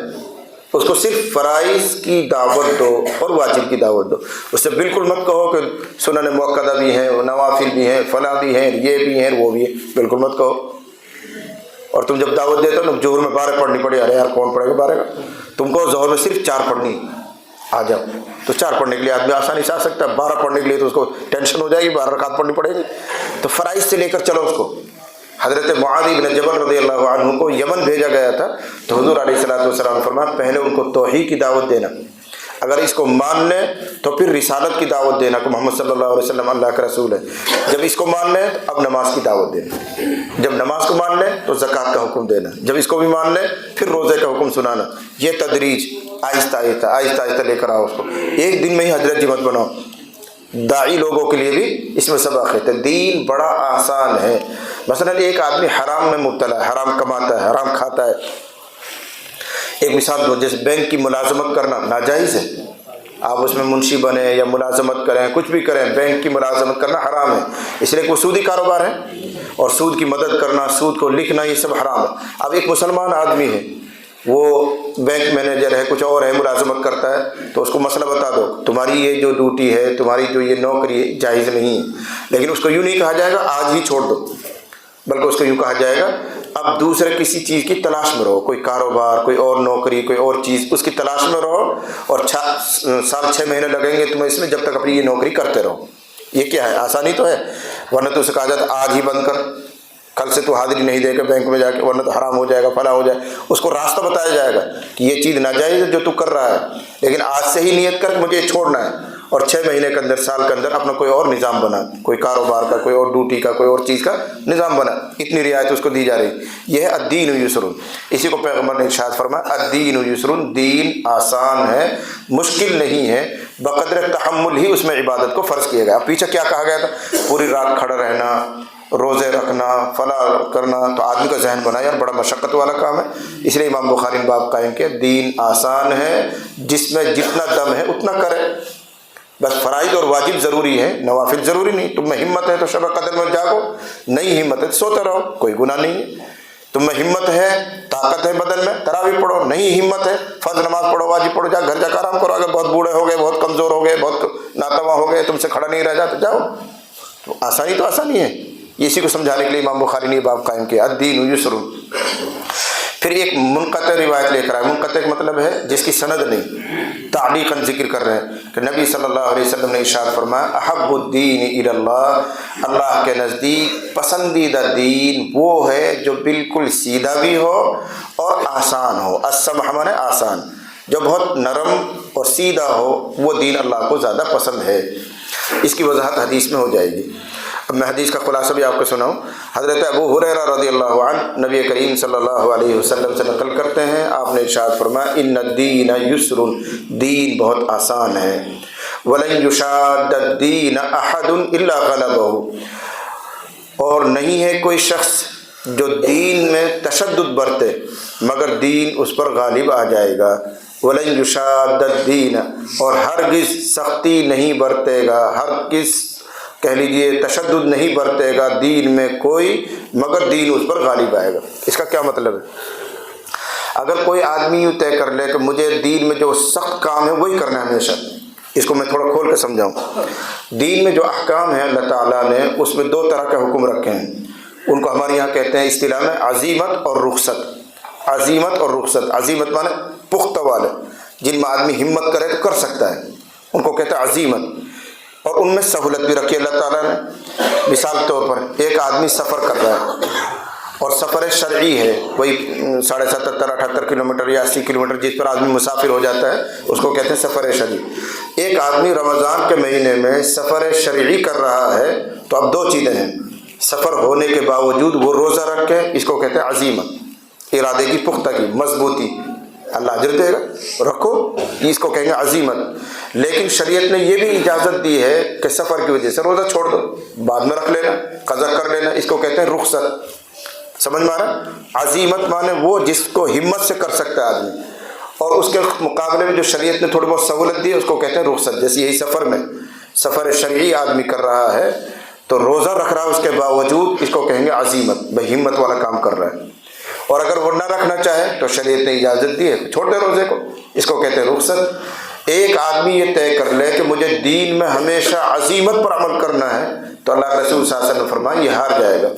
اس کو صرف فرائض کی دعوت دو اور واجب کی دعوت دو۔ اس سے بالکل مت کہو کہ سنن مؤکدہ بھی ہیں، نوافل بھی ہیں، فلاں بھی ہیں، یہ بھی ہیں، وہ بھی ہیں، بالکل مت کہو۔ اور تم جب دعوت دیتے ہو نا، ظہر میں 12 پڑھنی پڑی، ارے یار کون پڑھے گا 12 کا؟ تم کو ظہر میں صرف 4 پڑھنی، آ جاؤ۔ تو 4 پڑھنے کے لیے آدمی آسانی سے آ سکتا ہے، 12 پڑھنے کے لیے تو اس کو ٹینشن ہو جائے گی، 12 رکعت پڑھنی پڑے گی۔ تو فرائض سے لے کر چلو اس کو۔ حضرت معاذ بن جبل رضی اللہ عنہ کو یمن بھیجا گیا تھا، تو حضور علیہ الصلوۃ والسلام فرمایا پہلے ان کو توحید کی دعوت دینا، اگر اس کو مان لیں تو پھر رسالت کی دعوت دینا کہ محمد صلی اللہ علیہ وسلم اللہ کا رسول ہے. جب اس کو مان لیں تو اب نماز کی دعوت دینا. جب نماز کو مان لیں تو زکوٰۃ کا حکم دینا. جب اس کو بھی مان لیں پھر روزے کا حکم سنانا. یہ تدریج آہستہ آہستہ آہستہ آہستہ لے کر آؤ اس کو. ایک دن میں ہی حضرت جی مت بناؤ. داعی لوگوں کے لیے بھی اس میں سبق ہے. دین بڑا آسان ہے. مثلا ایک آدمی حرام میں مبتلا ہے, حرام کماتا ہے, حرام کھاتا ہے. ایک مثال دو, جیسے بینک کی ملازمت کرنا ناجائز ہے. آپ اس میں منشی بنیں یا ملازمت کریں, کچھ بھی کریں, بینک کی ملازمت کرنا حرام ہے, اس لیے کوئی سودی کاروبار ہے. اور سود کی مدد کرنا, سود کو لکھنا, یہ سب حرام ہے. اب ایک مسلمان آدمی ہے, وہ بینک مینیجر ہے, کچھ اور ہے, ملازمت کرتا ہے, تو اس کو مسئلہ بتا دو, تمہاری یہ جو ڈیوٹی ہے, تمہاری جو یہ نوکری ہے, جائز نہیں ہے. لیکن اس کو یوں نہیں کہا جائے گا آج ہی چھوڑ دو, بلکہ اس کو یوں کہا جائے گا اب دوسرے کسی چیز کی تلاش میں رہو, کوئی کاروبار, کوئی اور نوکری, کوئی اور چیز, اس کی تلاش میں رہو, اور 6 مہینے لگیں گے تمہیں اس میں, جب تک اپنی یہ نوکری کرتے رہو. یہ کیا ہے؟ آسانی تو ہے. ورنہ تو اسے کہا جاتا آج ہی بند کر, کل سے تو حاضری نہیں دے گا بینک میں جا کے, ورنہ تو حرام ہو جائے گا, فلاں ہو جائے. اس کو راستہ بتایا جائے گا کہ یہ چیز ناجائز ہے جو تو کر رہا ہے, لیکن آج سے ہی نیت کر کہ مجھے یہ چھوڑنا ہے, اور 6 مہینے کے اندر, سال کے اندر اپنا کوئی اور نظام بنا, کوئی کاروبار کا, کوئی اور ڈیوٹی کا, کوئی اور چیز کا نظام بنا. اتنی رعایت اس کو دی جا رہی. یہ ہے الدین یسر. اسی کو پیغمبر نے ارشاد فرمایا الدین یسر, دین آسان ہے, مشکل نہیں ہے, بقدر تحمل ہی اس میں عبادت کو فرض کیا گیا. پیچھے کیا کہا گیا تھا؟ پوری رات کھڑا رہنا, روزے رکھنا, فلاں کرنا. تو آدمی کا ذہن بنا یار بڑا مشقت والا کام ہے, اس لیے امام بخاری نے باب قائم کیا دین آسان ہے, جس میں جتنا دم ہے اتنا کرے. بس فرائض اور واجب ضروری ہے, نوافل ضروری نہیں. تم میں ہمت ہے تو شب قدر میں جاگو, نہیں ہمت ہے تو سوتے رہو, کوئی گناہ نہیں ہے. تم میں ہمت ہے, طاقت ہے بدن میں, تراویح پڑھو. نہیں ہمت ہے, فرض نماز پڑھو, واجب پڑھو, جا گھر جا کر آرام کرو. اگر بہت بوڑھے ہو گئے, بہت کمزور ہو گئے, بہت ناتواں ہو گئے, تم سے کھڑا نہیں رہ جاتا, جاؤ. تو آسانی تو آسانی ہے. اسی کو سمجھانے کے لیے امام بخاری نے باب قائم کیا الدین یسر. پھر ایک منقطع روایت لے کر آئے. منقطع کا مطلب ہے جس کی سند نہیں, تعلیقاً ذکر کر رہے ہیں کہ نبی صلی اللہ علیہ وسلم نے ارشاد فرمایا احب الدین الی اللہ, اللہ کے نزدیک پسندیدہ دین وہ ہے جو بالکل سیدھا بھی ہو اور آسان ہو. السمح معنی آسان, جو بہت نرم اور سیدھا ہو, وہ دین اللہ کو زیادہ پسند ہے. اس کی وضاحت حدیث میں ہو جائے گی. اب میں حدیث کا خلاصہ بھی آپ کو سناؤں. حضرت ابو ہریرہ رضی اللہ عنہ نبی کریم صلی اللہ علیہ وسلم سے نقل کرتے ہیں, آپ نے ارشاد فرمایا ان الدین یسر, دین بہت آسان ہے. ولن یشاد الدین احد الا غلبہ, اور نہیں ہے کوئی شخص جو دین میں تشدد برتے مگر دین اس پر غالب آ جائے گا. ولن یشاد الدین, اور ہرگز سختی نہیں برتے گا, ہرگز کہہ لیجئے تشدد نہیں برتے گا دین میں کوئی, مگر دین اس پر غالب آئے گا. اس کا کیا مطلب ہے؟ اگر کوئی آدمی یوں طے کر لے کہ مجھے دین میں جو سخت کام ہے وہی کرنا ہے ہمیشہ, اس کو میں تھوڑا کھول کے سمجھاؤں. دین میں جو احکام ہیں اللہ تعالیٰ نے اس میں 2 طرح کے حکم رکھے ہیں. ان کو ہمارے یہاں کہتے ہیں اصطلاح میں عزیمت اور رخصت. عزیمت اور رخصت. عزیمت معنی پختہ والے, جن میں آدمی ہمت کرے تو کر سکتا ہے, ان کو کہتے ہیں عزیمت. اور ان میں سہولت بھی رکھی اللہ تعالیٰ نے. مثال کے طور پر ایک آدمی سفر کر رہا ہے اور سفر شرعی ہے, وہی 77-78 کلومیٹر یا 80 کلومیٹر جس پر آدمی مسافر ہو جاتا ہے, اس کو کہتے ہیں سفر شرعی. ایک آدمی رمضان کے مہینے میں سفر شرعی کر رہا ہے, تو اب 2 چیزیں ہیں. سفر ہونے کے باوجود وہ روزہ رکھے, اس کو کہتے ہیں عزیمت, ارادے کی پختگی, مضبوطی, اللہ اجر دے گا, رکھو, اس کو کہیں گے عزیمت. لیکن شریعت نے یہ بھی اجازت دی ہے کہ سفر کی وجہ سے روزہ چھوڑ دو, بعد میں رکھ لینا, قضا کر لینا, اس کو کہتے ہیں رخصت. سمجھ میں آ رہا؟ عزیمت مانے وہ جس کو ہمت سے کر سکتا ہے آدمی, اور اس کے مقابلے میں جو شریعت نے تھوڑی بہت سہولت دی ہے اس کو کہتے ہیں رخصت. جیسے یہی سفر میں سفر شرعی آدمی کر رہا ہے تو روزہ رکھ رہا ہے اس کے باوجود, اس کو کہیں گے عزیمت, بھائی ہمت والا کام کر رہا ہے. اور اگر وہ نہ رکھنا چاہے تو شریعت نے اجازت دی ہے, چھوڑ دے روزے کو, اس کو کہتے ہیں رخصت. ایک آدمی یہ طے کر لے کہ مجھے دین میں ہمیشہ عزیمت پر عمل کرنا ہے, تو اللہ کے رسول صلی اللہ علیہ وسلم نے فرمایا یہ ہار جائے گا,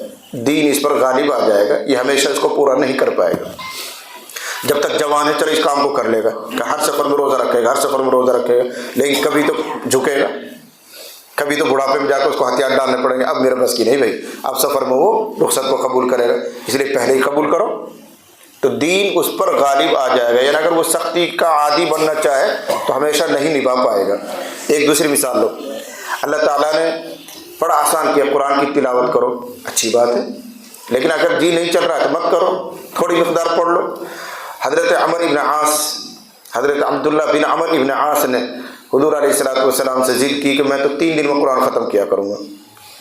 دین اس پر غالب آ جائے گا, یہ ہمیشہ اس کو پورا نہیں کر پائے گا. جب تک جوان ہے چلو اس کام کو کر لے گا کہ ہر سفر میں روزہ رکھے گا, ہر سفر میں روزہ رکھے گا, لیکن کبھی تو جھکے گا, کبھی تو بڑھاپے میں جا کے اس کو ہتھیار ڈالنے پڑیں گے, اب میرے بس کی نہیں بھائی, اب سفر میں وہ رخصت کو قبول کرے گا. اس لیے پہلے ہی قبول کرو, تو دین اس پر غالب آ جائے گا. یعنی اگر وہ سختی کا عادی بننا چاہے تو ہمیشہ نہیں نبھا پائے گا. ایک دوسری مثال لو. اللہ تعالیٰ نے بڑا آسان کیا, قرآن کی تلاوت کرو, اچھی بات ہے, لیکن اگر جی نہیں چل رہا ہے تو مت کرو, تھوڑی مقدار پڑھ لو. حضرت عمر ابن عاص, حضرت عبداللہ بن عمر ابن عاص نے حضور علیہ الصلوۃ والسلام سے ضد کی کہ میں تو 3 دن میں قرآن ختم کیا کروں گا.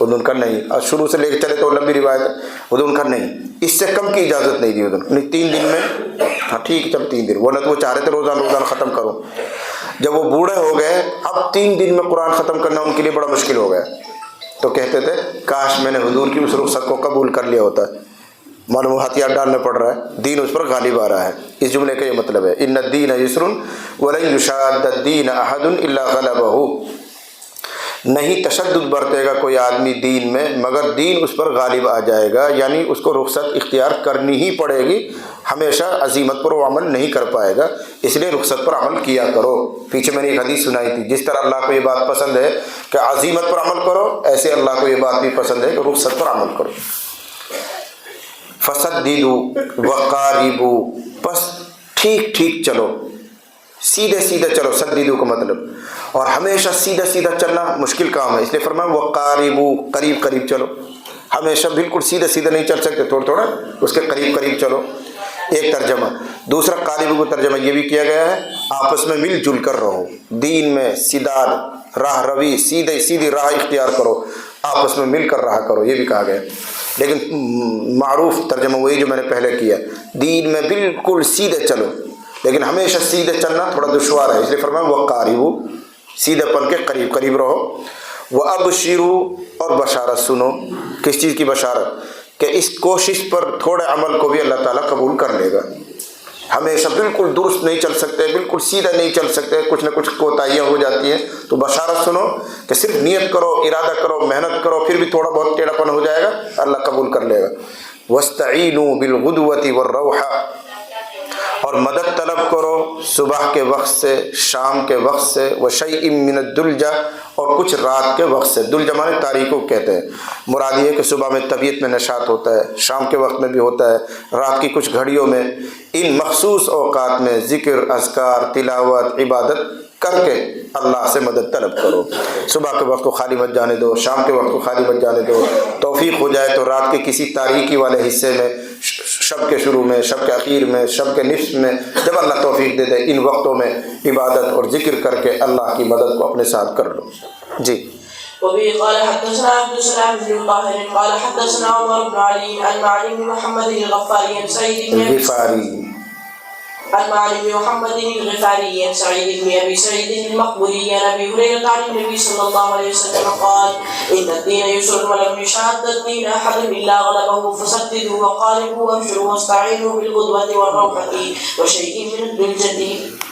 حضور کا نہیں, اور شروع سے لے کے چلے تو لمبی روایت ہے. حضور کا نہیں, اس سے کم کی اجازت نہیں دی حضور نے. 3 دن میں ہاں ٹھیک ہے چل 3 دن, ورنہ تو وہ چاہ رہے تھے روزانہ ختم کرو. جب وہ بوڑھے ہو گئے, اب 3 دن میں قرآن ختم کرنا ان کے لیے بڑا مشکل ہو گیا, تو کہتے تھے کاش میں نے حضور کی اس رخصت کو قبول کر لیا ہوتا ہے. معلوم ہتھیار ڈالنا پڑ رہا ہے, دین اس پر غالب آ رہا ہے. اس جملے کا یہ مطلب ہے ان الدین یسر ولن یشاد الدین احد الا غلبہ. نہیں تشدد برتے گا کوئی آدمی دین میں مگر دین اس پر غالب آ جائے گا. یعنی اس کو رخصت اختیار کرنی ہی پڑے گی, ہمیشہ عزیمت پر وہ عمل نہیں کر پائے گا. اس لیے رخصت پر عمل کیا کرو. پیچھے میں نے ایک حدیث سنائی تھی, جس طرح اللہ کو یہ بات پسند ہے کہ عزیمت پر عمل کرو, ایسے اللہ کو یہ بات بھی پسند ہے کہ رخصت پر عمل کرو. فسددوا وقاربوا, بس ٹھیک ٹھیک چلو, سیدھے سیدھے چلو. سددوا کا مطلب, اور ہمیشہ سیدھا سیدھا چلنا مشکل کام ہے, اس لیے فرمایا وقاربوا, قریب قریب چلو. ہمیشہ بالکل سیدھے سیدھے نہیں چل سکتے, تھوڑا تھوڑا اس کے قریب قریب چلو. ایک ترجمہ. دوسرا قاربوا کا ترجمہ یہ بھی کیا گیا ہے آپس میں مل جل کر رہو, دین میں سیدھا راہ روی, سیدھی راہ اختیار کرو, آپس میں مل کر رہا کرو, یہ بھی کہا گیا. لیکن معروف ترجمہ وہی جو میں نے پہلے کیا, دین میں بالکل سیدھے چلو, لیکن ہمیشہ سیدھے چلنا تھوڑا دشوار ہے, اس لیے فرمایا وقاربوا, سیدھے پن کے قریب قریب رہو. وابشروا, اور بشارت سنو. کس چیز کی بشارت؟ کہ اس کوشش پر تھوڑے عمل کو بھی اللہ تعالیٰ قبول کر لے گا. ہمیشہ بالکل درست نہیں چل سکتے, بالکل سیدھا نہیں چل سکتے, کچھ نہ کچھ کوتاہیاں ہو جاتی ہیں, تو بشارت سنو کہ صرف نیت کرو, ارادہ کرو, محنت کرو, پھر بھی تھوڑا بہت ٹیڑھا پن ہو جائے گا, اللہ قبول کر لے گا. وَاسْتَعِينُوا بِالْغُدْوَةِ وَالرَّوْحَةِ, اور مدد طلب کرو صبح کے وقت سے, شام کے وقت سے. وَشَيْءٍ مِّنَ الدُّلْجَةِ, اور کچھ رات کے وقت سے. دلجہ مانے تاریک کو کہتے ہیں. مراد یہ ہے کہ صبح میں طبیعت میں نشاط ہوتا ہے, شام کے وقت میں بھی ہوتا ہے, رات کی کچھ گھڑیوں میں. ان مخصوص اوقات میں ذکر, اذکار, تلاوت, عبادت کر کے اللہ سے مدد طلب کرو. صبح کے وقت کو خالی مت جانے دو, شام کے وقت کو خالی مت جانے دو. توفیق ہو جائے تو رات کے کسی تاریکی والے حصے میں, شب کے شروع میں, شب کے اخیر میں, شب کے نصف میں, جب اللہ توفیق دے دے, ان وقتوں میں عبادت اور ذکر کر کے اللہ کی مدد کو اپنے ساتھ کر لو. جی. وبه قال حدثنا عبد السلام بن طاهر قال حدثنا عمر بن علي عن معلم بن محمد الغفاري عن سعيد بن محمد الغفاري عن سعيد بن ابي سعيد المقبري عن ابي هريره عن النبي صلى الله عليه وسلم قال ان الدين يسر ولم يشاد الدين احد الا غلبه فسددوا وقاربوا وابشروا واستعينوا بالغدوه والروحه وشيء من الدلجه.